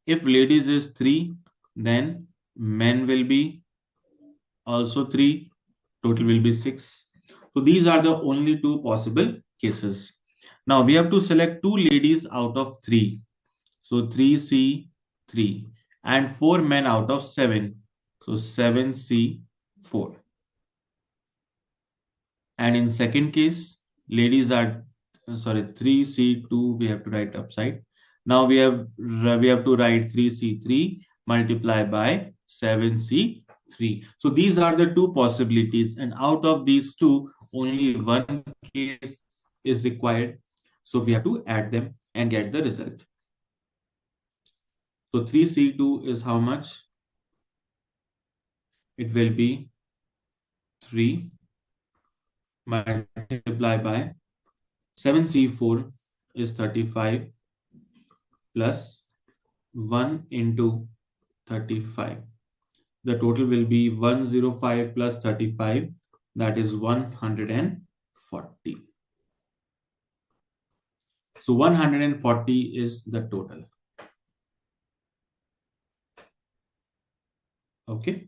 If ladies is 3, then men will be also 3, total will be 6. So these are the only 2 possible cases. Now we have to select 2 ladies out of 3. So 3C 3 and 4 men out of 7. So 7C 4. And in second case, ladies are 3C2 we have to write upside. Now we have to write 3C3 multiply by 7C3. So these are the 2 possibilities, and out of these 2 only one case is required. So we have to add them and get the result. So 3C2 is how much? It will be 3 multiply by 7C4 is 35 plus 1 into 35. The total will be 105 plus 35, that is 140. So 140 is the total. Okay.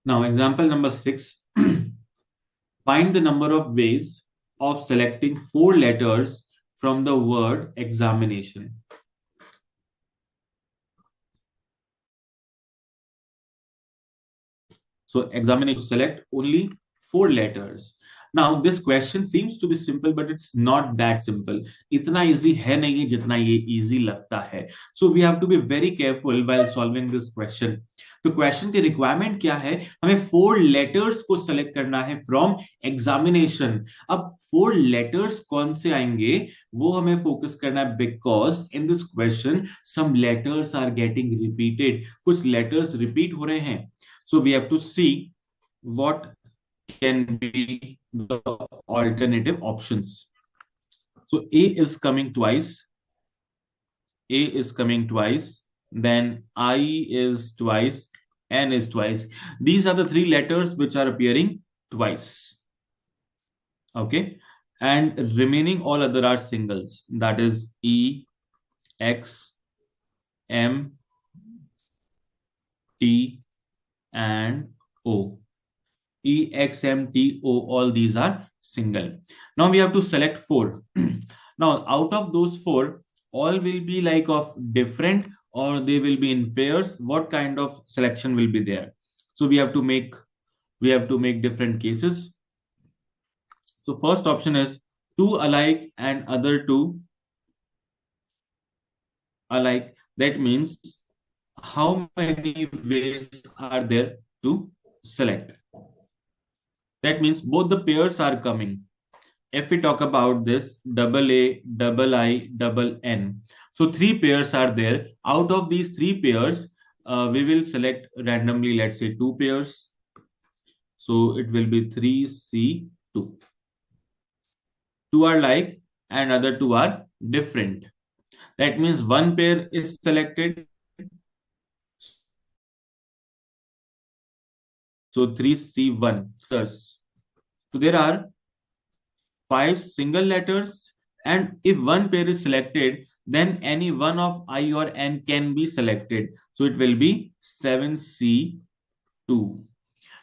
Now example number 6. Find the number of ways of selecting 4 letters from the word examination. So examination, select only 4 letters. Now this question seems to be simple, but it's not that simple. इतना easy है नहीं जितना ये easy लगता है. So we have to be very careful while solving this question. तो question की requirement क्या है? हमें 4 लेटर्स को सेलेक्ट करना है फ्रॉम एग्जामिनेशन. अब 4 लेटर्स कौन से आएंगे वो हमें फोकस करना है, because in this question some letters are getting repeated. कुछ लेटर्स रिपीट हो रहे हैं. So we have to see what can be the alternative options. So A is coming twice. A is coming twice. Then I is twice. N is twice. These are the 3 letters which are appearing twice. Okay. And remaining all other are singles. That is E, X, M, T, and O. E, X, M, T, O, all these are single. Now we have to select 4. Now out of those 4, all will be like of different or they will be in pairs. What kind of selection will be there? So we have to make different cases. So first option is 2 alike and other 2 alike. That means how many ways are there to select? That means both the pairs are coming. If we talk about this double A, double I, double N, so 3 pairs are there. Out of these 3 pairs, we will select randomly, let's say 2 pairs. So it will be 3C2. 2 are like, and other two are different. That means one pair is selected. So 3C1. So there are five single letters, and if one pair is selected, then any one of I or N can be selected. So it will be 7C2,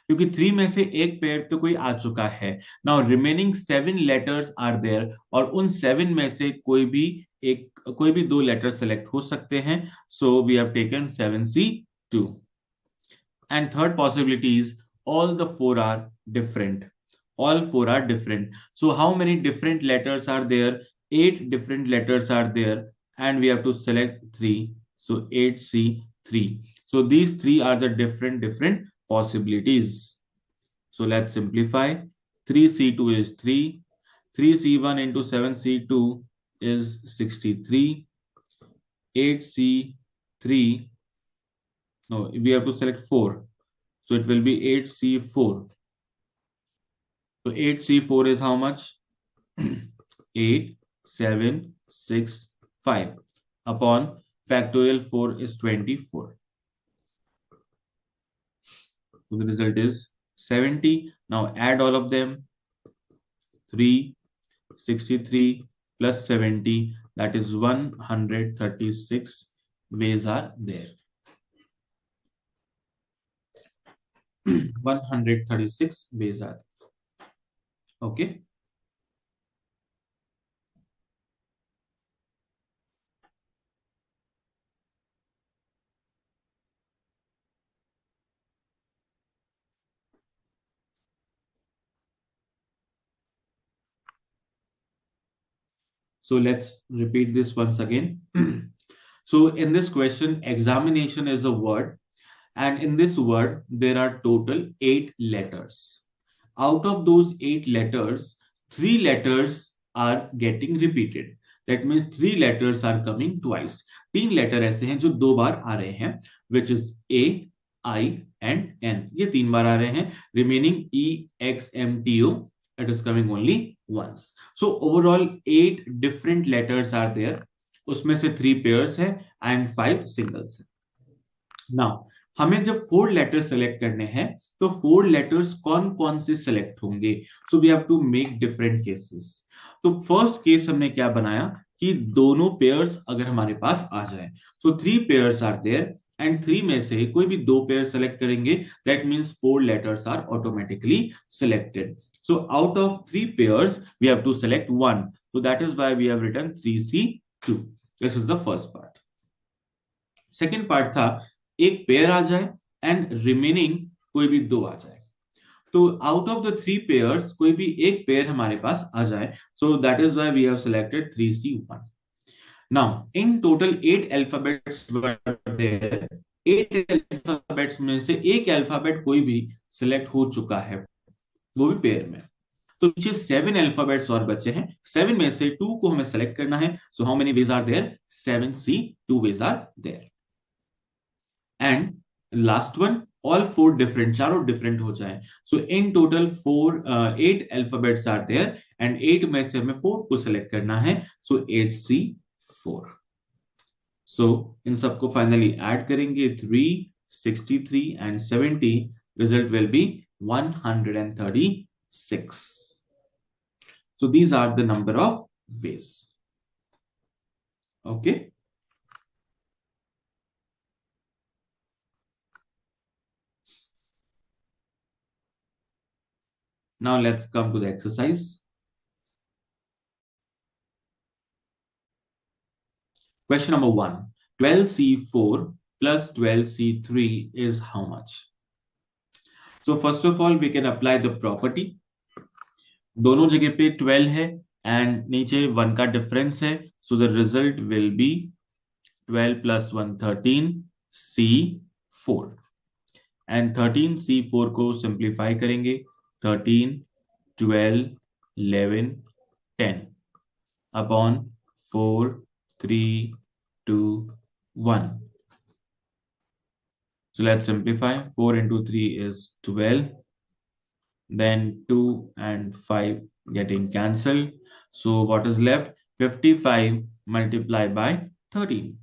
क्योंकि 3 में से एक pair तो कोई आ चुका है. Now remaining 7 letters are there, और उन 7 में से कोई भी दो लेटर सेलेक्ट हो सकते हैं. So we have taken 7C2. And third possibility is all the four are different. All four are different. So how many different letters are there? 8 different letters are there, and we have to select 3. So 8C3. So these three are the different possibilities. So let's simplify. 3C2 is 3. 3C1 into 7C2 is 63. 8C3. No, we have to select 4. So it will be 8C4. So 8C4 is how much? 8, 7, 6, 5. Upon factorial 4 is 24. So the result is 70. Now add all of them. 3, 63 plus 70, that is 136 ways are there. 136 ways are there. Okay. So let's repeat this once again. So in this question, examination is a word, and in this word, there are total 8 letters. Out of those 8 letters, 3 letters are getting repeated. That means 3 letters are coming twice. 3 letter ऐसे हैं जो दो बार आ रहे हैं, which is A, I and N. ये 3 बार आ रहे हैं. Remaining E, X, M, T, O, it is coming only once. So overall 8 different letters are there. उसमें से 3 pairs है and 5 singles है. Now हमें जब 4 लेटर्स सेलेक्ट करने हैं, तो 4 लेटर्स कौन कौन से सेलेक्ट होंगे? So we have to make different cases. तो फर्स्ट केस हमने क्या बनाया कि दोनों पेयर्स अगर हमारे पास आ जाए. So 3 pairs are there, and 3 में से कोई भी दो पेयर सेलेक्ट करेंगे. That means 4 letters are automatically selected. So out of 3 pairs we have to select one. So that is why we have written 3C2. This is the first part. Second part था एक pair आ जाए and remaining कोई भी दो आ जाए. तो out of the 3 pairs कोई भी एक पेयर हमारे पास आ जाए. So that is why we have selected 3C1. Now in total 8 alphabets were there. 8 alphabets में से एक अल्फाबेट कोई भी सिलेक्ट हो चुका है, वो भी पेयर में. तो पीछे 7 अल्फाबेट्स और बचे हैं. 7 में से 2 को हमें सेलेक्ट करना है. So how many ways are there? 7C2 ways are there. And last one, all 4 different, चारों डिफरेंट हो जाए. So in total 8 alphabets are there, and 8 में से हमें 4 को सिलेक्ट करना है. सो 8C4. सो इन सबको फाइनली ऐड करेंगे. 3, 63 and 70. Result will be 136. So these are the number of ways. Okay. Now let's come to the exercise. Question number 1. 12C4 plus 12C3 is how much? So first of all, we can apply the property. दोनों जगह पे 12 है and नीचे 1 का difference है. So the result will be 12 plus 1 13C4. And 13C4 को simplify करेंगे. 13, 12, 11, 10 upon 4, 3, 2, 1. So let's simplify. 4 into 3 is 12. Then 2 and 5 getting cancelled. So what is left? 55 multiplied by 13.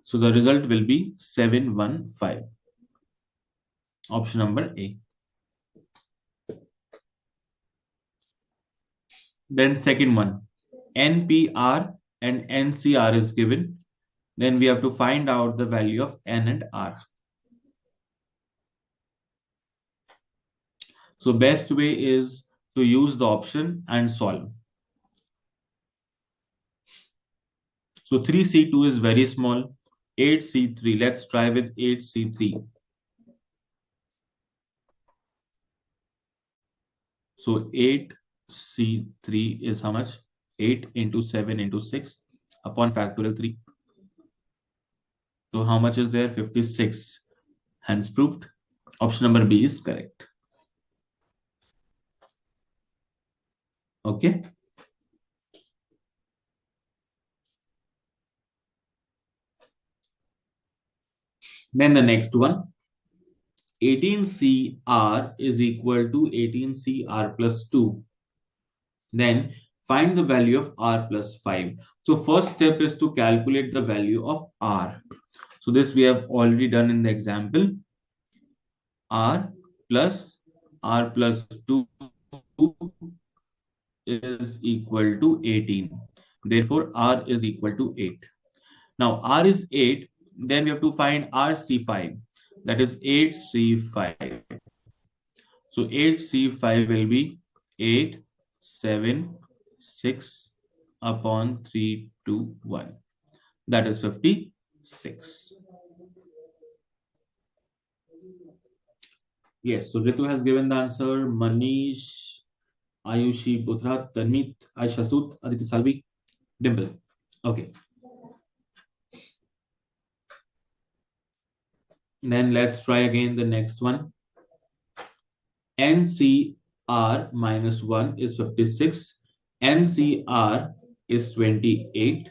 So the result will be 715. Option number A. Then second one, NPR and NCR is given. Then we have to find out the value of N and R. So best way is to use the option and solve. So 3C2 is very small. 8C3, let's try with 8C3. So 8C3 is how much? 8 into 7 into 6 upon factorial 3. So how much is there? 56. Hence proved. Option number B is correct. Okay. Then the next one, 18CR is equal to 18CR plus 2. Then find the value of R plus 5. So first step is to calculate the value of R. So this we have already done in the example. R plus 2 is equal to 18. Therefore, R is equal to 8. Now, R is 8. Then we have to find RC5. That is 8C5. So 8C5 will be 8, 7, 6 upon 3, 2, 1. That is 56. Yes, so Ritu has given the answer. Manish, Ayushi, Putra, Tanmeet, Aisha Sood, Aditi Salvi, Dimple. Okay. Then let's try again the next one. NCR minus 1 is 56. NCR is 28.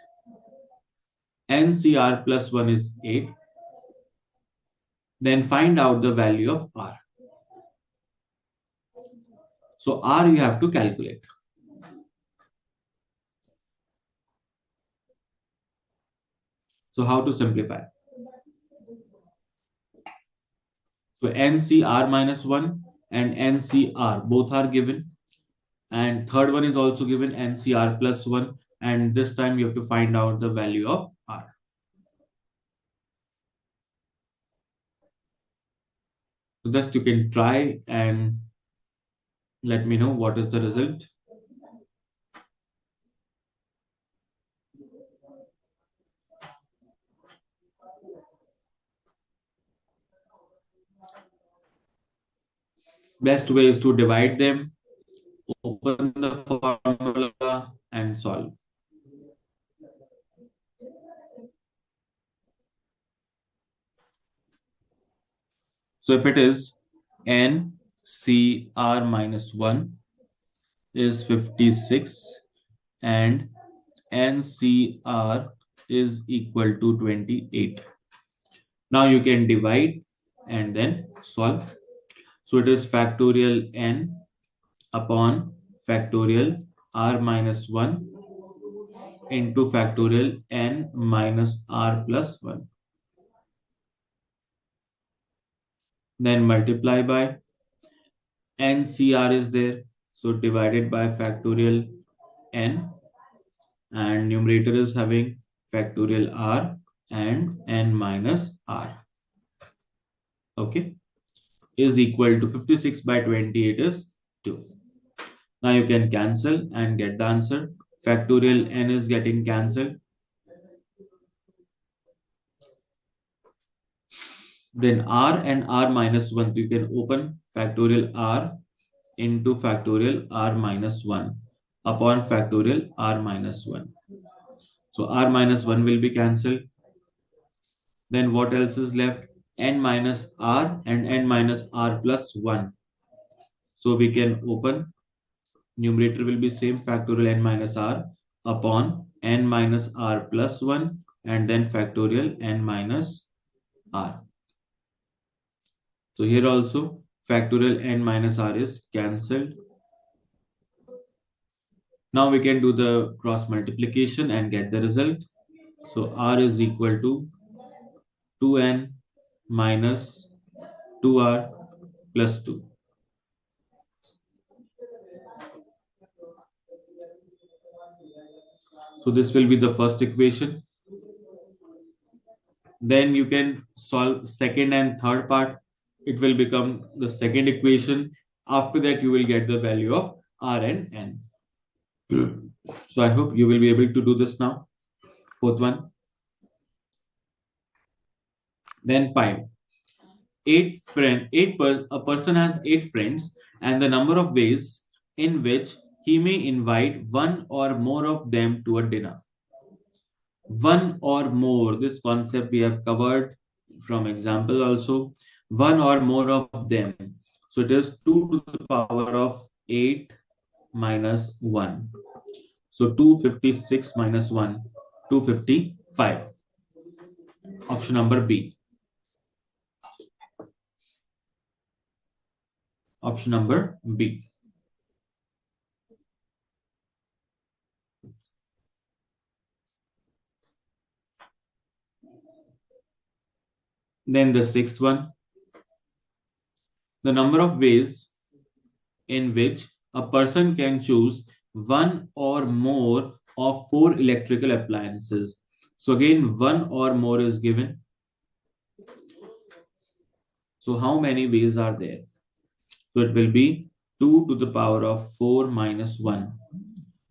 NCR plus 1 is 8. Then find out the value of R. So R you have to calculate. So how to simplify? So NCR minus 1 and NCR both are given. And third one is also given, NCR plus 1. And this time you have to find out the value of R. So just you can try and let me know what is the result. Best way is to divide them, open the formula and solve. So if it is NCR minus 1 is 56 and NCR is equal to 28. Now you can divide and then solve. So it is factorial N upon factorial R minus 1 into factorial N minus R plus 1. Then multiply by NCR is there. So divided by factorial N, and numerator is having factorial R and N minus R. Okay. Is equal to 56 by 28 is 2. Now you can cancel and get the answer. Factorial N is getting cancelled. Then R and R minus 1, you can open factorial R into factorial R minus 1 upon factorial R minus 1. So R minus 1 will be cancelled. Then what else is left? N minus R and N minus R plus 1. So we can open, numerator will be same, factorial N minus R upon N minus R plus 1 and then factorial N minus R. So here also factorial n minus r is cancelled. Now we can do the cross multiplication and get the result. So r is equal to 2n minus 2r plus 2. So this will be the first equation. Then you can solve second and third part. It will become the second equation. After that, you will get the value of r and n. So I hope you will be able to do this now. Fourth one. Then 5. A person has 8 friends, and the number of ways in which he may invite one or more of them to a dinner. One or more, this concept we have covered from example also. One or more of them. So it is 2 to the power of 8 minus 1. So 256 minus 1, 255. Option number B. Option number B. Then the sixth one. The number of ways in which a person can choose one or more of 4 electrical appliances. So again, one or more is given. So how many ways are there? So it will be 2 to the power of 4 minus 1.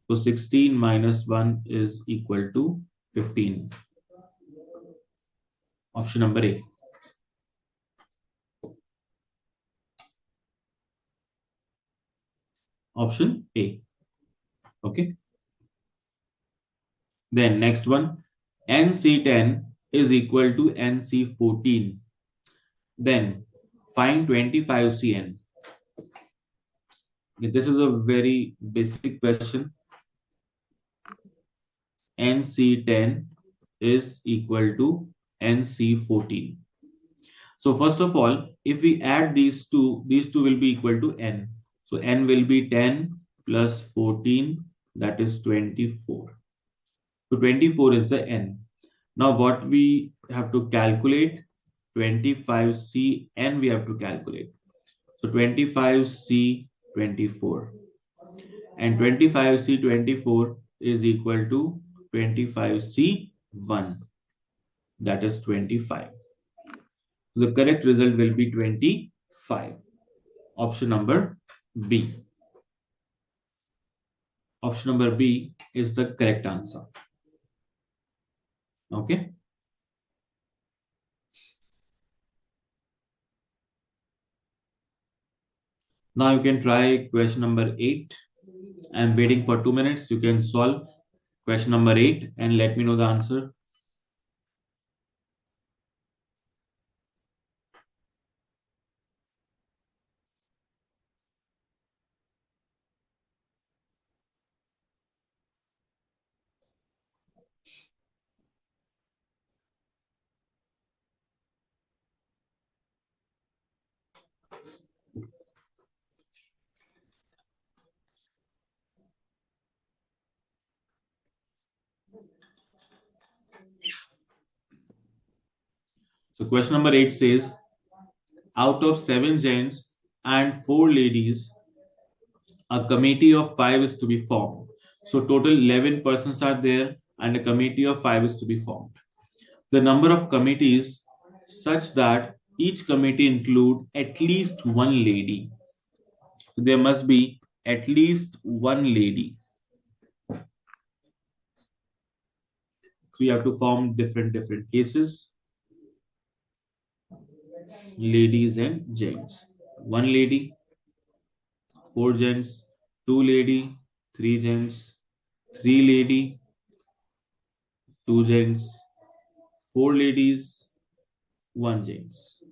So 16 minus 1 is equal to 15. Option number A. Option A. Okay. Then next one, NC10 is equal to NC14. Then find 25CN. This is a very basic question. NC10 is equal to NC14. So first of all, if we add these two will be equal to n. So n will be 10 plus 14, that is 24. So 24 is the n. Now what we have to calculate, 25CN we have to calculate. So 25C24 and 25C24 is equal to 25C1, that is 25. The correct result will be 25. Option number B. Option number B is the correct answer. Okay. Now you can try question number 8. I'm waiting for 2 minutes. You can solve question number 8 and let me know the answer. So question number 8 says, out of 7 gents and 4 ladies, a committee of 5 is to be formed. So total 11 persons are there and a committee of 5 is to be formed. The number of committees such that each committee include at least one lady. There must be at least one lady. We have to form different cases. Ladies and gents. One lady, 4 gents, 2 lady, 3 gents, 3 lady, 2 gents, 4 ladies, 1 gents.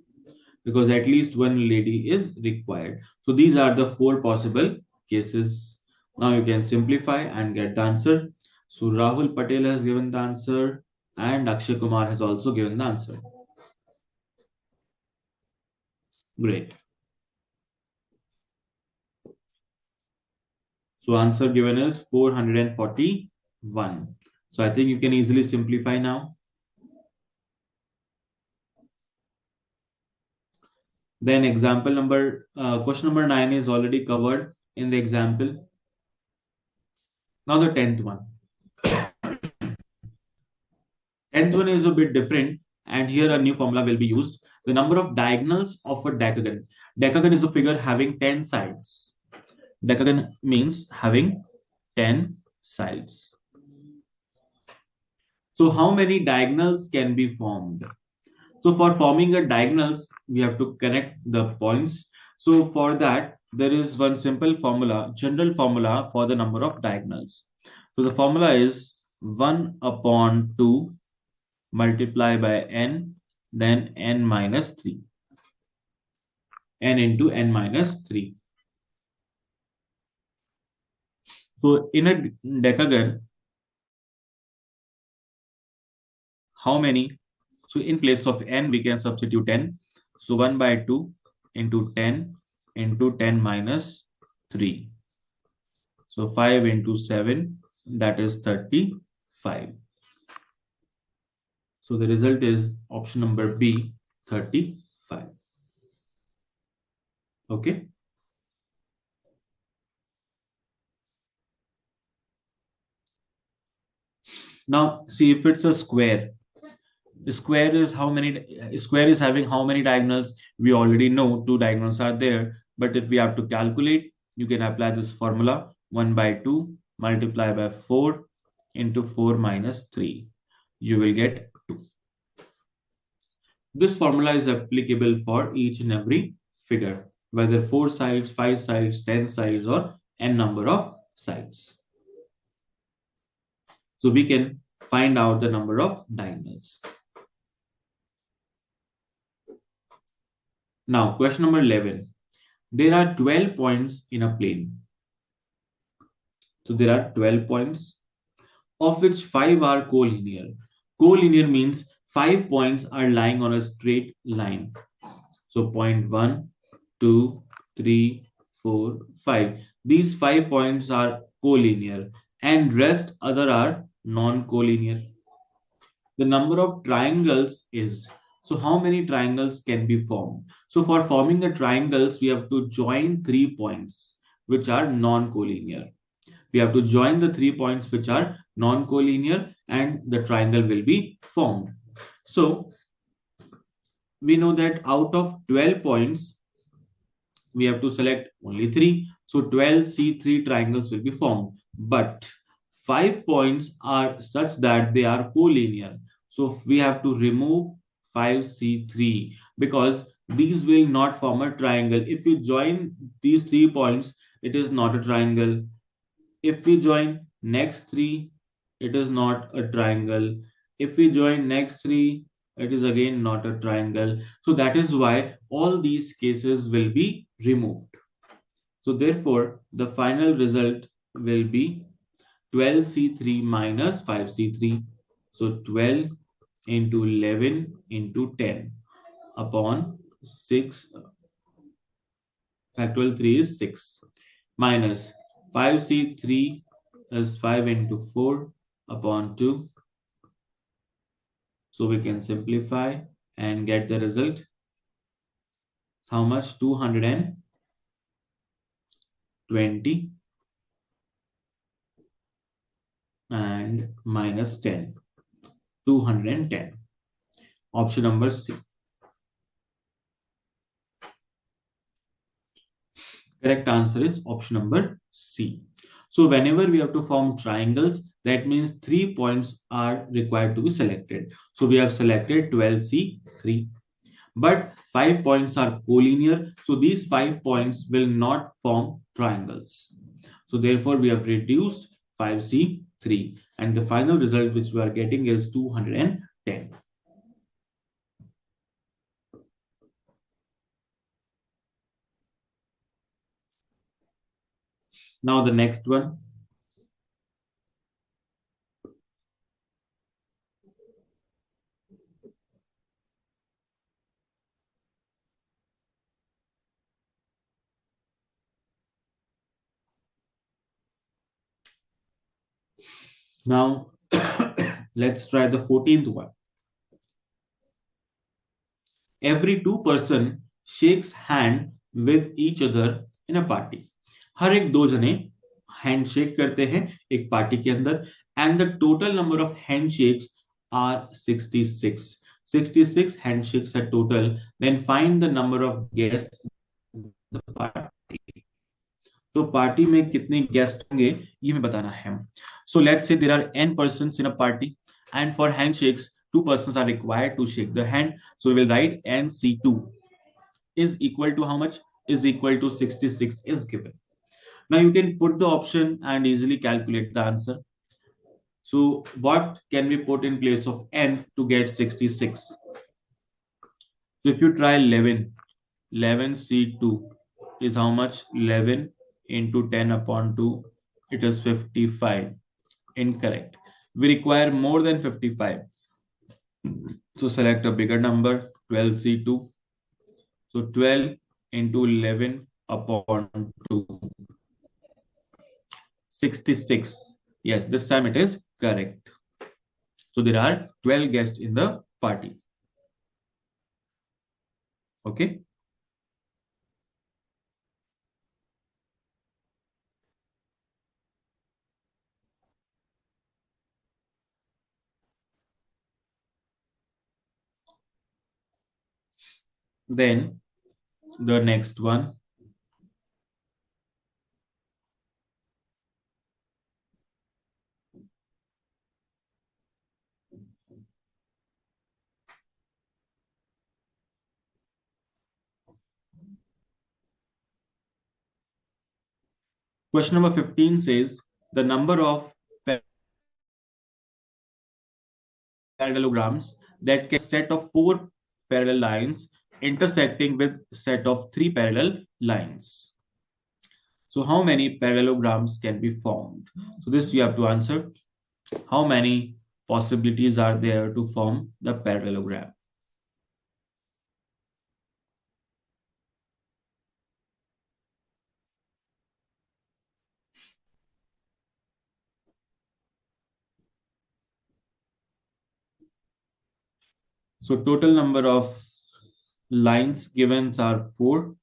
Because at least one lady is required. So these are the 4 possible cases. Now you can simplify and get the answer. So Rahul Patel has given the answer and Akshay Kumar has also given the answer. Great. So answer given is 441. So I think you can easily simplify now. Then question number 9 is already covered in the example. Now the 10th one. 10th one is a bit different, and here a new formula will be used. The number of diagonals of a decagon. Decagon is a figure having 10 sides. Decagon means having 10 sides. So how many diagonals can be formed? So for forming a diagonals, we have to connect the points. So for that, there is one simple formula, general formula for the number of diagonals. So the formula is 1 upon 2 multiplied by n, then n minus 3. N into n minus 3. So in a decagon, how many? So in place of n, we can substitute n. So 1 by 2 into 10 minus 3. So 5 into 7, that is 35. So the result is option number B, 35. Okay. Now see if it's a square. Square is how many? Square is having how many diagonals? We already know two diagonals are there. But if we have to calculate, you can apply this formula 1 by 2 multiply by 4 into 4 minus 3. You will get 2. This formula is applicable for each and every figure, whether 4 sides, 5 sides, 10 sides, or n number of sides. So we can find out the number of diagonals. Now, question number 11. There are 12 points in a plane. So there are 12 points, of which 5 are collinear. Collinear means 5 points are lying on a straight line. So point 1, 2, 3, 4, 5. These 5 points are collinear and rest other are non-collinear. The number of triangles is, so how many triangles can be formed? So for forming the triangles, we have to join 3 points which are non-collinear. We have to join the 3 points which are non-collinear and the triangle will be formed. So we know that out of 12 points, we have to select only 3. So 12C3 triangles will be formed. But 5 points are such that they are collinear. So we have to remove 5C3 because these will not form a triangle. If you join these 3 points, it is not a triangle. If we join next 3, it is not a triangle. If we join next 3, it is again not a triangle. So that is why all these cases will be removed. So therefore, the final result will be 12C3 minus 5C3. So 12 into 11 into 10 upon 6, factorial 3 is 6, minus 5C3 is 5 into 4 upon 2. So we can simplify and get the result. How much? 220 and minus 10. 210. Option number C. Correct answer is option number C. So whenever we have to form triangles, that means 3 points are required to be selected. So we have selected 12C3. But 5 points are collinear. So these 5 points will not form triangles. So therefore we have reduced 5C3 and the final result which we are getting is 210. Now the next one. Now, let's try the 14th one. Every two-person shakes hand with each other in a party. हर एक दो जने handshake करते हैं एक party के अंदर and the total number of handshakes are 66. 66 handshakes are total. Then find the number of guests in the party. तो party में कितने गेस्ट होंगे ये हमें बताना है. So let's say there are n persons in a party and for handshakes two persons are required to shake the hand. So we will write NC2 is equal to how much? Is equal to 66 is given. Now you can put the option and easily calculate the answer. So what can we put in place of n to get 66? So if you try 11, 11C2 is how much? 11 into 10 upon 2, it is 55. Incorrect. We require more than 55. So select a bigger number, 12C2. So 12 into 11 upon 2, 66. Yes, this time it is correct. So there are 12 guests in the party. Okay. Then the next one. Question number 15 says the number of parallelograms that can set of four parallel lines intersecting with set of three parallel lines. So how many parallelograms can be formed? So this you have to answer. How many possibilities are there to form the parallelogram? So total number of lines given are four.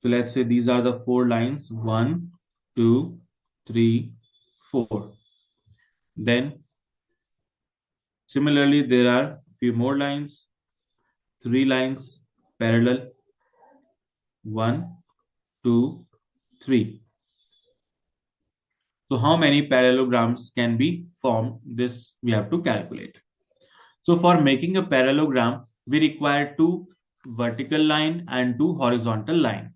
So let's say these are the four lines, 1, 2, 3, 4. Then similarly, there are a few more lines, three lines parallel, 1, 2, 3. So how many parallelograms can be formed? This we have to calculate. So for making a parallelogram, we require two vertical line and two horizontal line.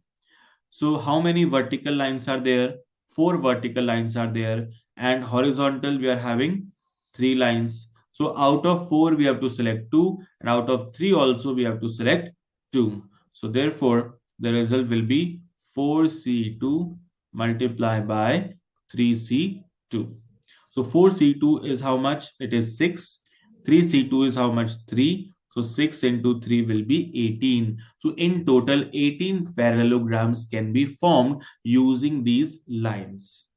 So how many vertical lines are there? Four vertical lines are there, and horizontal we are having three lines. So out of four we have to select two, and out of three also we have to select two. So therefore the result will be 4C2 multiplied by 3C2. So 4C2 is how much? It is 6. 3C2 is how much? 3. So 6 into 3 will be 18. So in total, 18 parallelograms can be formed using these lines.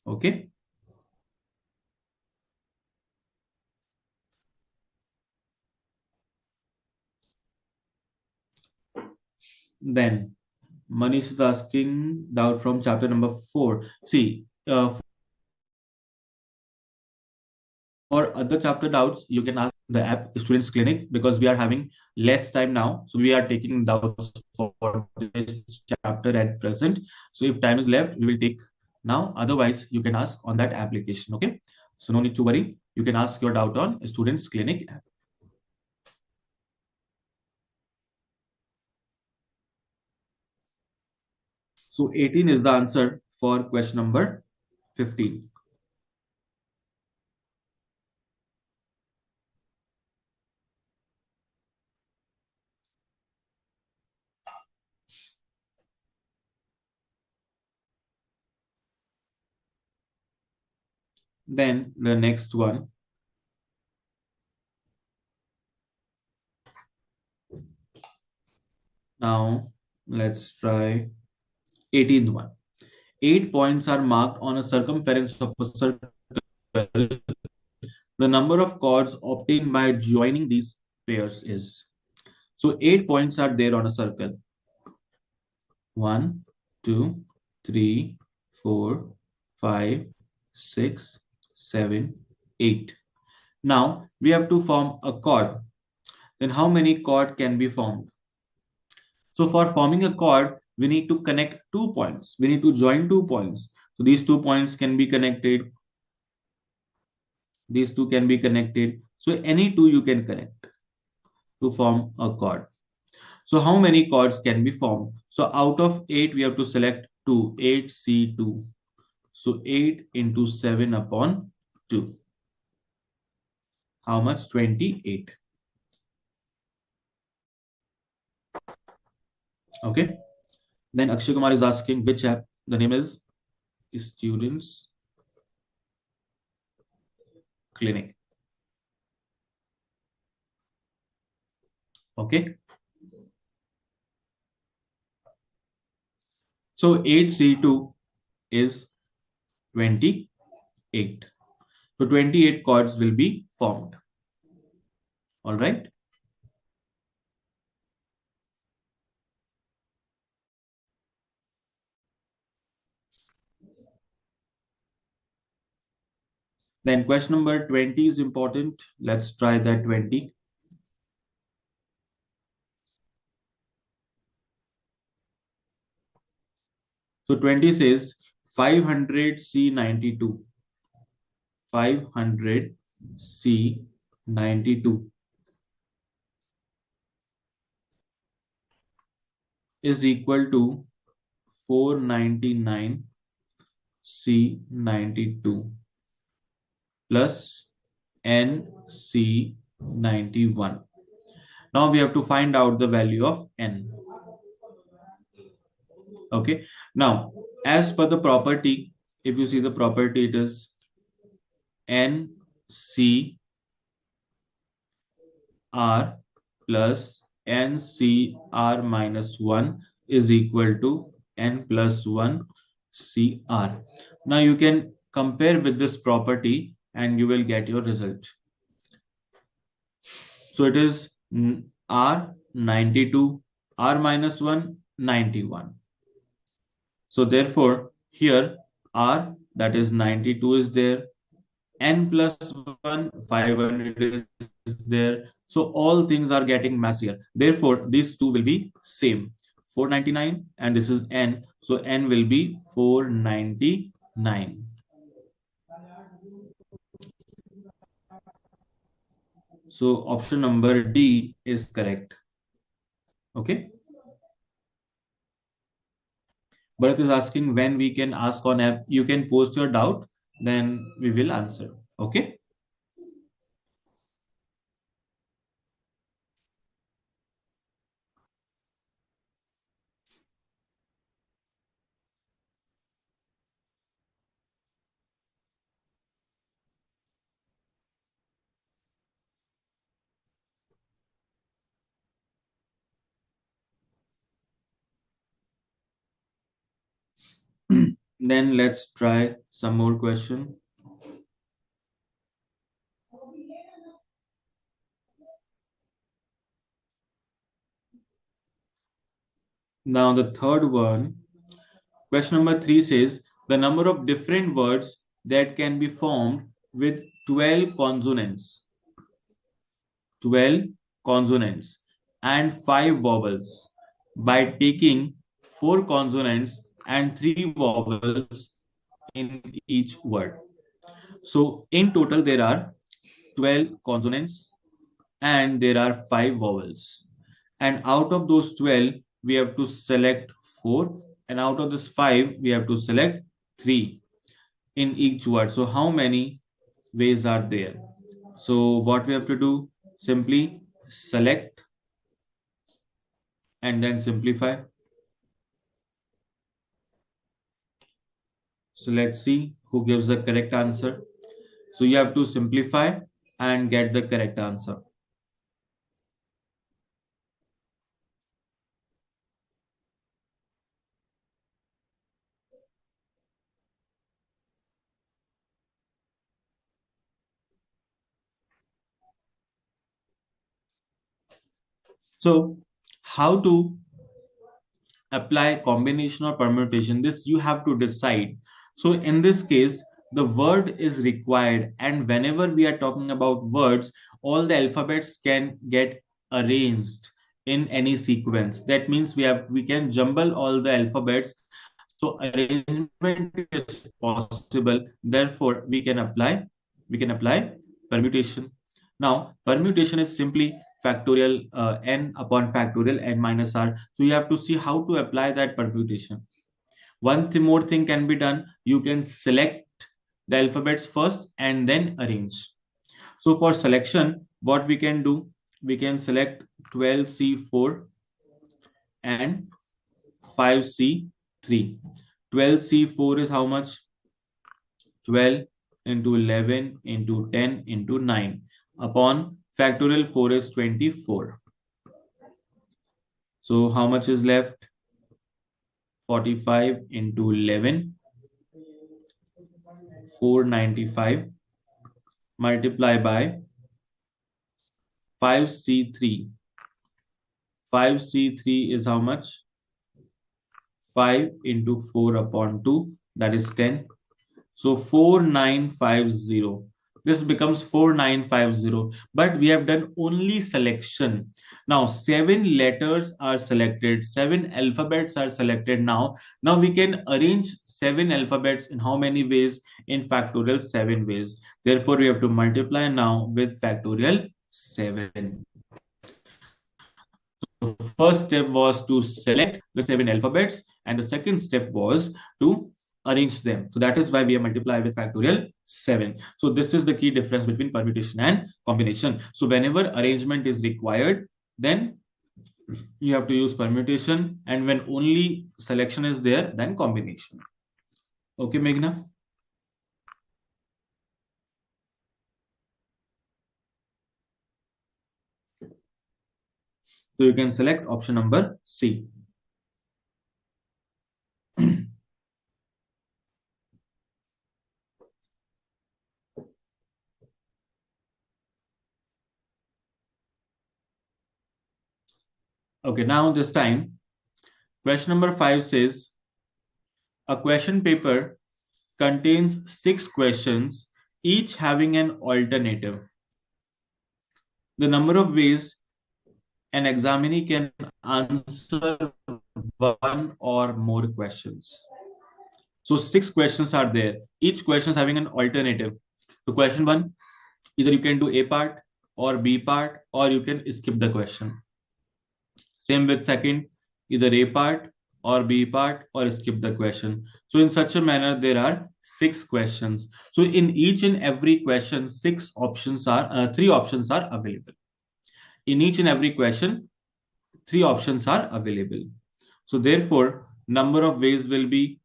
Okay. Then Manish is asking doubt from chapter number 4. See, for other chapter doubts, you can ask the app Students Clinic because we are having less time now. So we are taking doubts for this chapter at present. So if time is left, we will take now. Otherwise, you can ask on that application. Okay. So no need to worry. You can ask your doubt on Students Clinic app. So 18 is the answer for question number 15. Then the next one. Now let's try 18th one. 8 points are marked on a circumference of a circle, the number of chords obtained by joining these pairs is. So 8 points are there on a circle. 1, 2, 3, 4, 5, 6, 7, 8. Now we have to form a chord. Then how many chord can be formed? So for forming a chord, we need to connect 2 points. We need to join 2 points. So these 2 points can be connected. These two can be connected. So any two you can connect to form a chord. So how many chords can be formed? So out of 8, we have to select 2. 8C2. So 8 into 7 upon 2. How much? 28. Okay. Then Akshay Kumar is asking which app. The name is Students Clinic. Okay. So 8C2 is 28. So 28 chords will be formed. All right. Then question number 20 is important. Let's try that 20. So 20 says 500C92. 500C92 is equal to 499C92 plus NC91. Now we have to find out the value of N. Okay. Now, as per the property, if you see the property, it is NCR plus NCR minus 1 is equal to N plus 1 CR. Now you can compare with this property and you will get your result. So it is R 92, R minus 1, 91. So therefore here R, that is 92, is there. N plus 1, 500 is there. So all things are getting matched here. Therefore, these two will be same. 499 and this is N. So N will be 499. So option number D is correct. Okay. Bharat is asking when we can ask on app. You can post your doubt, then we will answer. Okay. Then let's try some more question. Now the third one, question number 3 says the number of different words that can be formed with 12 consonants, 12 consonants and 5 vowels by taking 4 consonants and 3 vowels in each word. So in total there are 12 consonants and there are 5 vowels. And out of those 12, we have to select 4. And out of this 5, we have to select 3 in each word. So how many ways are there? So what we have to do? Simply select and then simplify. So let's see who gives the correct answer. So you have to simplify and get the correct answer. So how to apply combination or permutation, this you have to decide. So in this case, the word is required, and whenever we are talking about words, all the alphabets can get arranged in any sequence. That means we can jumble all the alphabets, so arrangement is possible. Therefore we can apply permutation. Now permutation is simply factorial n upon factorial n minus r. So you have to see how to apply that permutation. One more thing can be done. You can select the alphabets first and then arrange. So for selection, what we can do, we can select 12C4 and 5C3. 12C4 is how much? 12 into 11 into 10 into 9 upon factorial 4 is 24. So how much is left? 45 into 11, 495 multiply by 5C3. 5C3 is how much? 5 into 4 upon 2, that is 10. So 4950. This becomes 4950, but we have done only selection. Now 7 letters are selected, 7 alphabets are selected now. Now we can arrange 7 alphabets in how many ways? In factorial 7 ways. Therefore, we have to multiply now with factorial 7. The first step was to select the 7 alphabets, and the second step was to arrange them. So that is why we have multiplied with factorial 7. So this is the key difference between permutation and combination. So whenever arrangement is required, then you have to use permutation, and when only selection is there, then combination. Okay, Meghna? So you can select option number C. Okay, now this time, question number 5 says, a question paper contains 6 questions, each having an alternative. The number of ways an examinee can answer one or more questions. So 6 questions are there. Each question is having an alternative. So question 1, either you can do A part or B part, or you can skip the question. Same with second, either A part or B part, or skip the question. So in such a manner, there are 6 questions. So in each and every question, 3 options are available. In each and every question, 3 options are available. So therefore, number of ways will be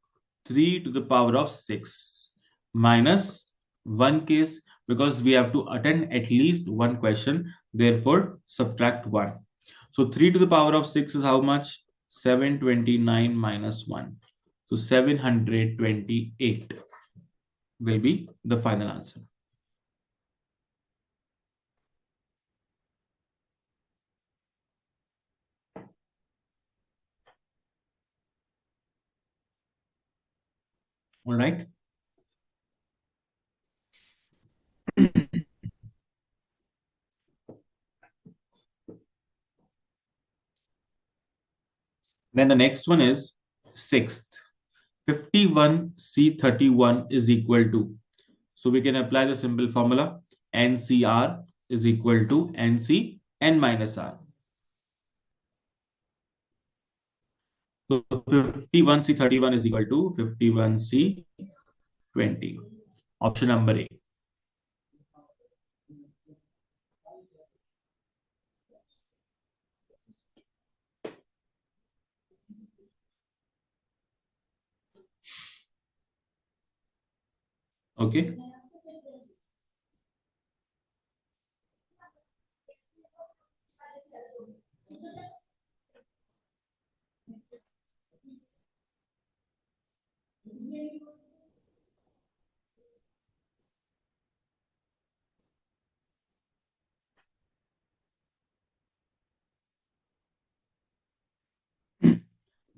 3 to the power of 6 minus 1 case, because we have to attend at least one question. Therefore, subtract 1. So 3 to the power of 6 is how much? 729 minus 1. So 728 will be the final answer. All right. Then the next one is sixth. 51C31 is equal to. So we can apply the simple formula. NCR is equal to NC n minus R. So 51C31 is equal to 51C20. Option number A. Okay.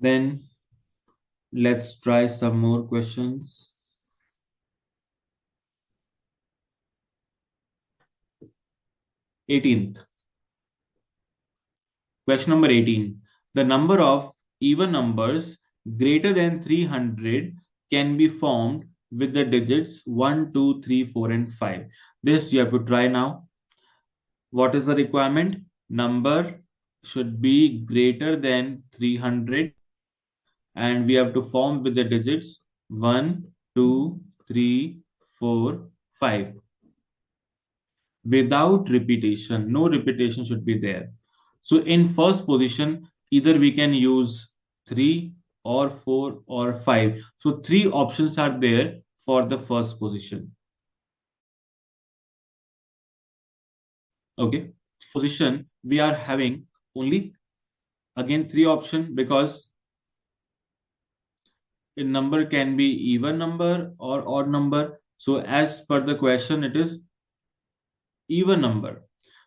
Then let's try some more questions. 18th. Question number 18. The number of even numbers greater than 300 can be formed with the digits 1, 2, 3, 4, and 5. This you have to try now. What is the requirement? Number should be greater than 300 and we have to form with the digits 1, 2, 3, 4, 5 without repetition. No repetition should be there. So in first position, either we can use 3 or 4 or 5. So three options are there for the first position. Okay. Position, we are having only again three option because a number can be even number or odd number. So as per the question, it is even number.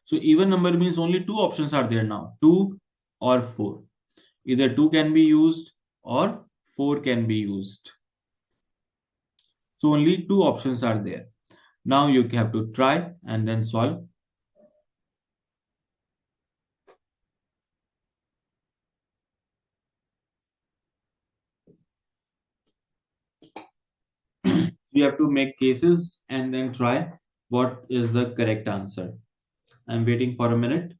So even number means only two options are there now, 2 or 4. Either 2 can be used or 4 can be used. So only two options are there. Now you have to try and then solve. You have to make cases and then try what is the correct answer. I'm waiting for a minute.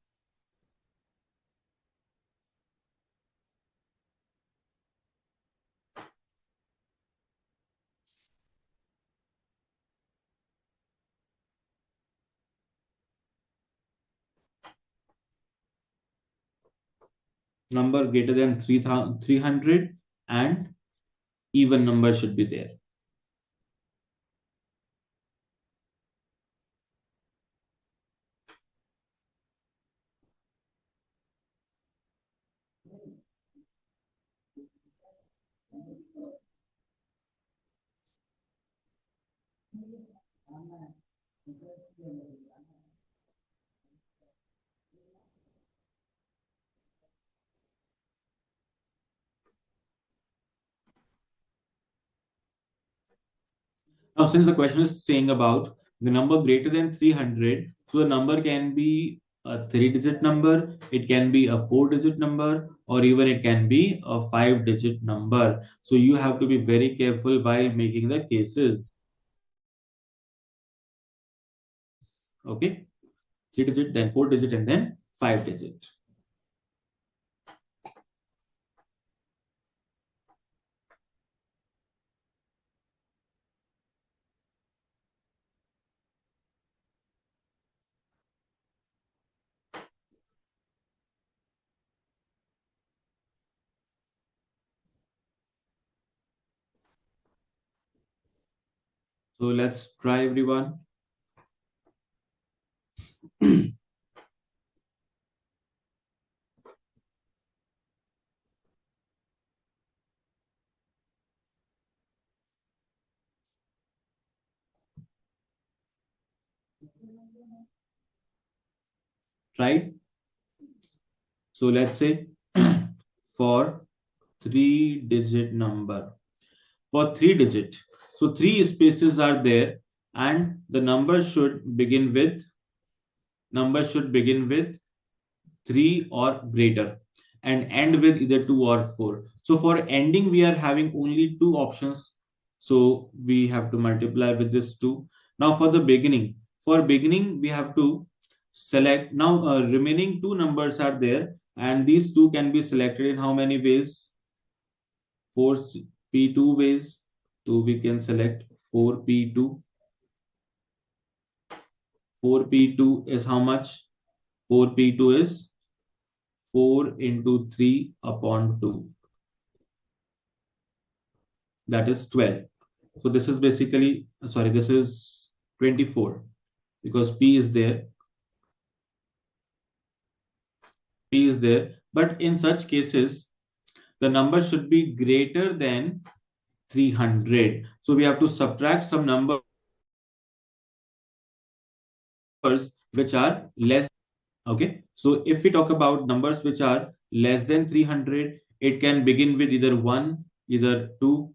Number greater than 300 and even number should be there. Now, since the question is saying about the number greater than 300, so the number can be a three-digit number, it can be a four-digit number, or even it can be a five-digit number. So you have to be very careful while making the cases. Okay, three-digit, then four-digit, and then five-digit. So let's try everyone. Right? So let's say for three-digit number. For three-digit, so three spaces are there, and the number should begin with 3 or greater and end with either 2 or 4. So for ending, we are having only two options. So we have to multiply with this 2. Now for beginning, we have to select. Now remaining two numbers are there, and these two can be selected in how many ways? 4p2 ways. So we can select 4p2. 4p2 is how much? 4p2 is 4 into 3 upon 2. That is 12. So this is basically, sorry, this is 24 because p is there. P is there. But in such cases, the number should be greater than 300. So we have to subtract some numbers which are less. Okay. So if we talk about numbers which are less than 300, It can begin with either 1, either 2.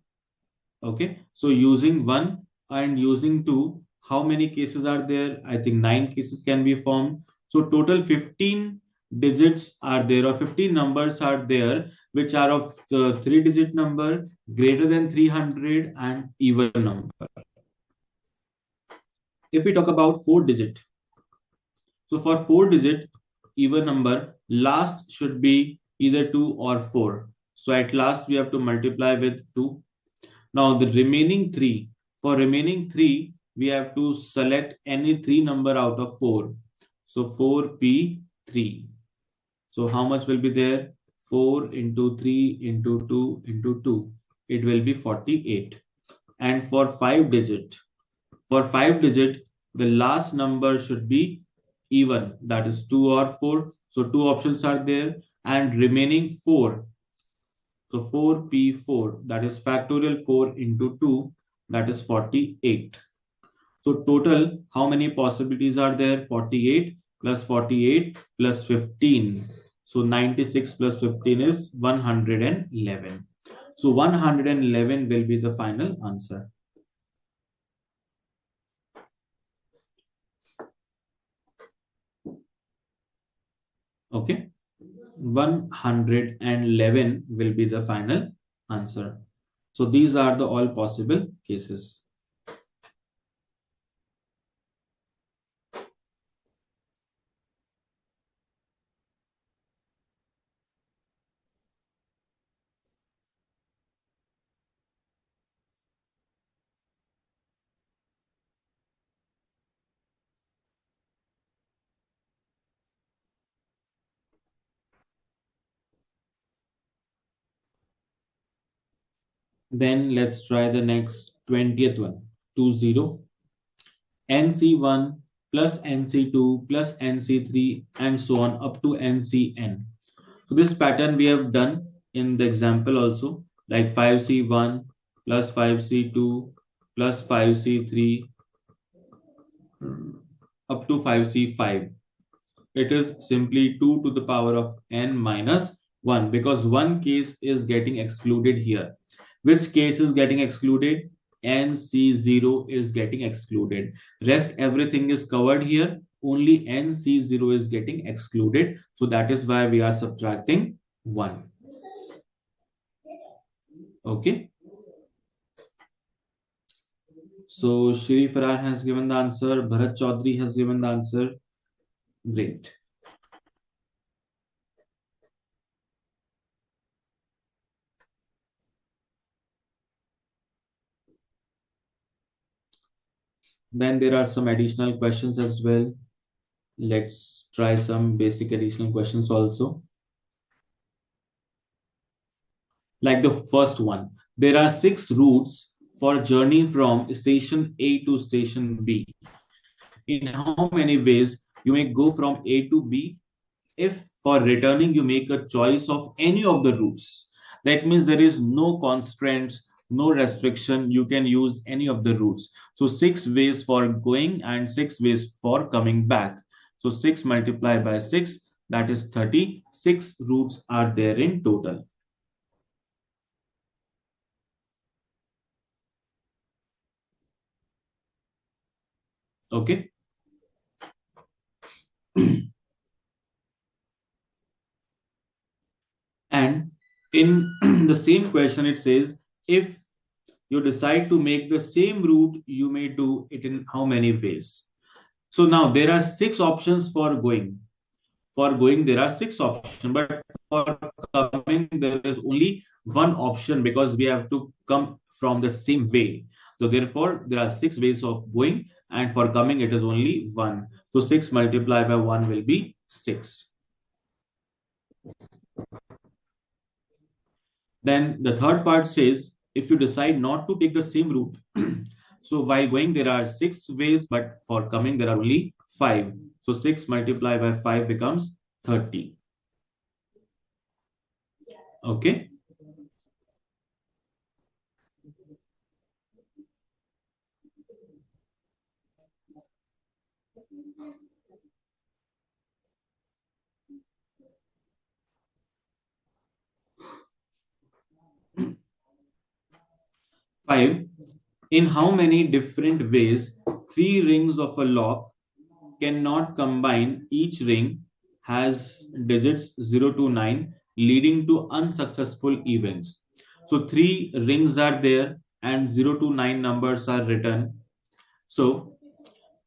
Okay, so using 1 and using 2, how many cases are there? I think 9 cases can be formed. So total 15 digits are there, or 15 numbers are there, which are of the 3-digit number, greater than 300, and even number. If we talk about 4-digit, so for 4-digit even number, last should be either 2 or 4. So at last we have to multiply with 2. Now the remaining 3, for remaining 3, we have to select any 3 number out of 4. So 4p3. So how much will be there? 4 into 3 into 2 into 2. It will be 48. And for 5 digit, the last number should be even, that is 2 or 4. So two options are there, and remaining 4. So 4p4, that is factorial 4 into 2, that is 48. So total, how many possibilities are there? 48 plus 48 plus 15. So 96 plus 15 is 111. So 111 will be the final answer. Okay. 111 will be the final answer. So these are the all possible cases. Then let's try the next 20th one. 20. NC1 plus NC2 plus NC3 and so on up to NCN. So this pattern we have done in the example also, like 5C1 plus 5C2 plus 5C3 up to 5C5. It is simply 2 to the power of n minus 1, because one case is getting excluded here. Which case is getting excluded? NC0 is getting excluded. Rest everything is covered here. Only NC0 is getting excluded. So that is why we are subtracting 1. Okay. So Shri Farah has given the answer. Bharat Chaudhary has given the answer. Great. Then there are some additional questions as well. Let's try some basic additional questions also. Like the first one, there are 6 routes for journey from station A to station B. In how many ways you may go from A to B? If for returning you make a choice of any of the routes, that means there is no constraints, no restriction, you can use any of the routes. So 6 ways for going and 6 ways for coming back. So 6 multiplied by 6, that is 30. 6 routes are there in total. Okay. And in the same question, it says, if you decide to make the same route, you may do it in how many ways? So now there are 6 options for going. For going, there are 6 options, but for coming, there is only one option, because we have to come from the same way. So therefore, there are 6 ways of going, and for coming, it is only one. So 6 multiplied by 1 will be 6. Then the third part says, if you decide not to take the same route, so while going there are 6 ways, but for coming there are only 5. So 6 multiplied by 5 becomes 30. Okay. 5. In how many different ways three rings of a lock cannot combine? Each ring has digits 0 to 9, leading to unsuccessful events. So three rings are there and 0 to 9 numbers are written. So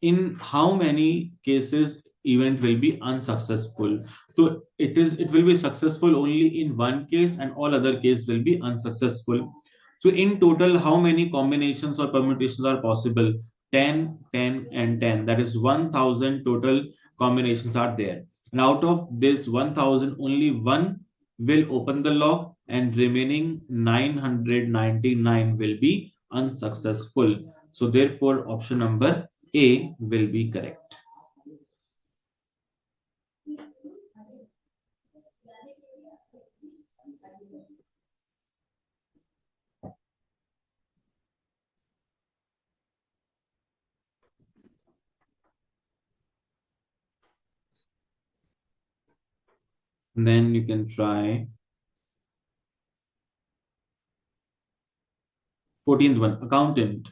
in how many cases event will be unsuccessful? So it will be successful only in one case and all other cases will be unsuccessful. So in total, how many combinations or permutations are possible? 10, 10, and 10. That is 1000 total combinations are there. And out of this 1000, only one will open the lock and remaining 999 will be unsuccessful. So therefore, option number A will be correct. Then you can try 14th one, accountant.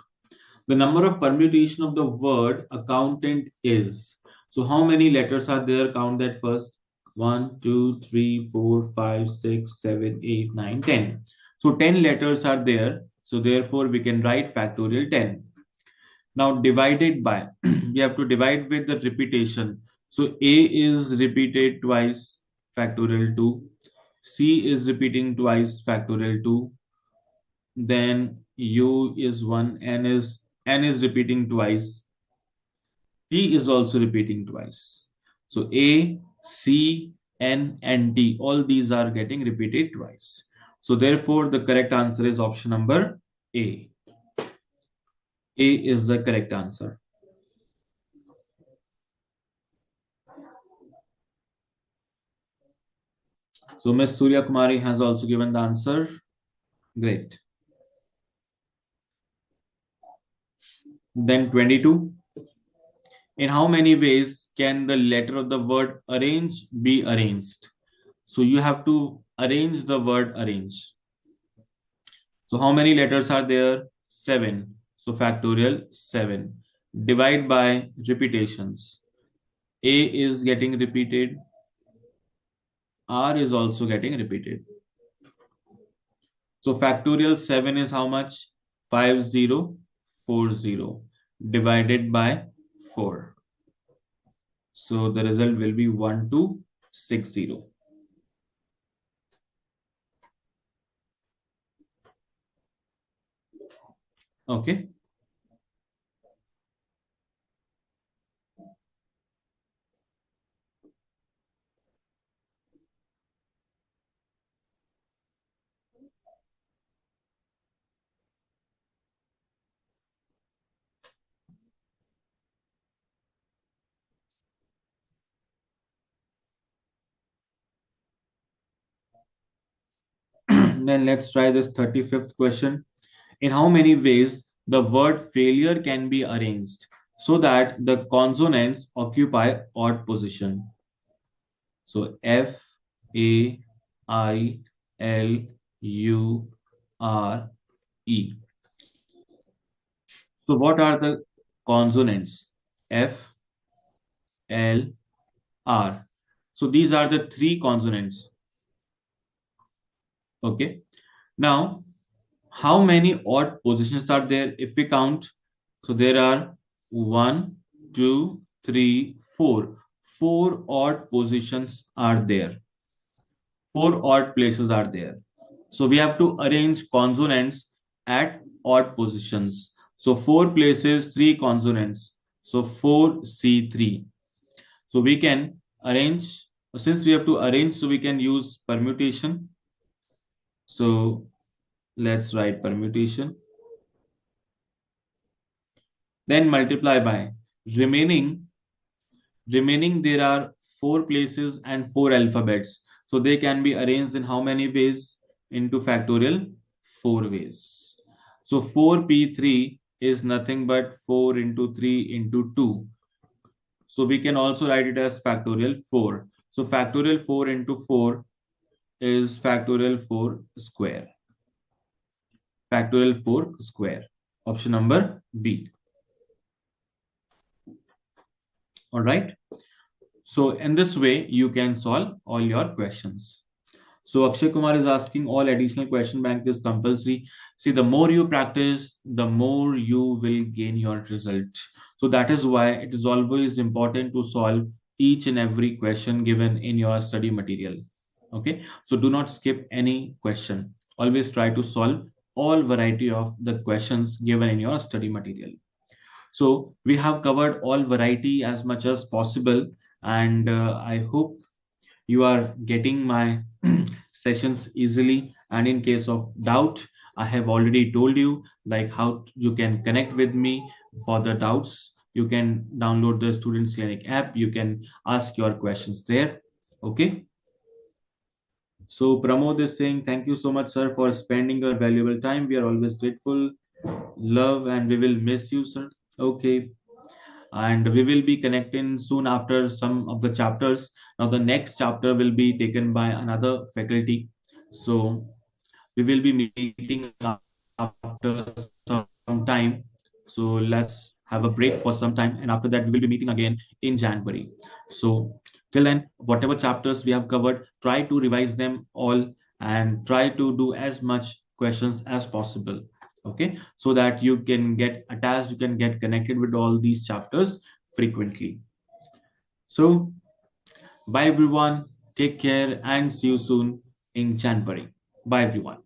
The number of permutation of the word accountant is. So how many letters are there? Count that first. 1, 2, 3, 4, 5, 6, 7, 8, 9, 10. So 10 letters are there. So therefore we can write factorial 10. Now divided by, we have to divide with the repetition. So A is repeated twice, factorial 2. C is repeating twice, factorial 2. Then U is 1, N is repeating twice. T is also repeating twice. So A, C, N, and T, all these are getting repeated twice. So therefore, the correct answer is option number A. A is the correct answer. So Miss Surya Kumari has also given the answer. Great. Then 22. In how many ways can the letter of the word arrange be arranged? So you have to arrange the word arrange. So how many letters are there? 7. So factorial 7. Divide by repetitions. A is getting repeated. R is also getting repeated. So factorial 7 is how much? 5040 divided by 4. So the result will be 1260. Okay. Then let's try this 35th question. In how many ways the word failure can be arranged so that the consonants occupy odd position? So F, A, I, L, U, R, E. So what are the consonants? F, L, R. So these are the three consonants. Okay. Now, how many odd positions are there if we count? So there are 1, 2, 3, 4. 4 odd positions are there. 4 odd places are there. So we have to arrange consonants at odd positions. So 4 places, 3 consonants. So 4C3. So we can arrange, since we have to arrange, so we can use permutation. So let's write permutation. Then multiply by remaining there are 4 places and 4 alphabets. So they can be arranged in how many ways? Into factorial 4 ways. So 4p3 is nothing but 4 into 3 into 2. So we can also write it as factorial 4. So factorial 4 into 4 is factorial 4 square. factorial 4 square. Option number B. All right. So in this way, you can solve all your questions. So Akshay Kumar is asking all additional question bank is compulsory. See, the more you practice, the more you will gain your result. So that is why it is always important to solve each and every question given in your study material. Okay. So do not skip any question. Always try to solve all variety of the questions given in your study material. So we have covered all variety as much as possible, and I hope you are getting my sessions easily. And in case of doubt, I have already told you like how you can connect with me for the doubts. You can download the Students Clinic app. You can ask your questions there. Okay. So Pramod is saying, thank you so much, sir, for spending your valuable time. We are always grateful. Love, and we will miss you, sir. Okay. And we will be connecting soon after some of the chapters. Now, the next chapter will be taken by another faculty. So, we will be meeting after some time. So, let's have a break for some time. And after that, we will be meeting again in January. So, till then, whatever chapters we have covered, try to revise them all and try to do as much questions as possible. Okay, so that you can get attached, you can get connected with all these chapters frequently. So, bye everyone, take care, and see you soon in January. Bye everyone.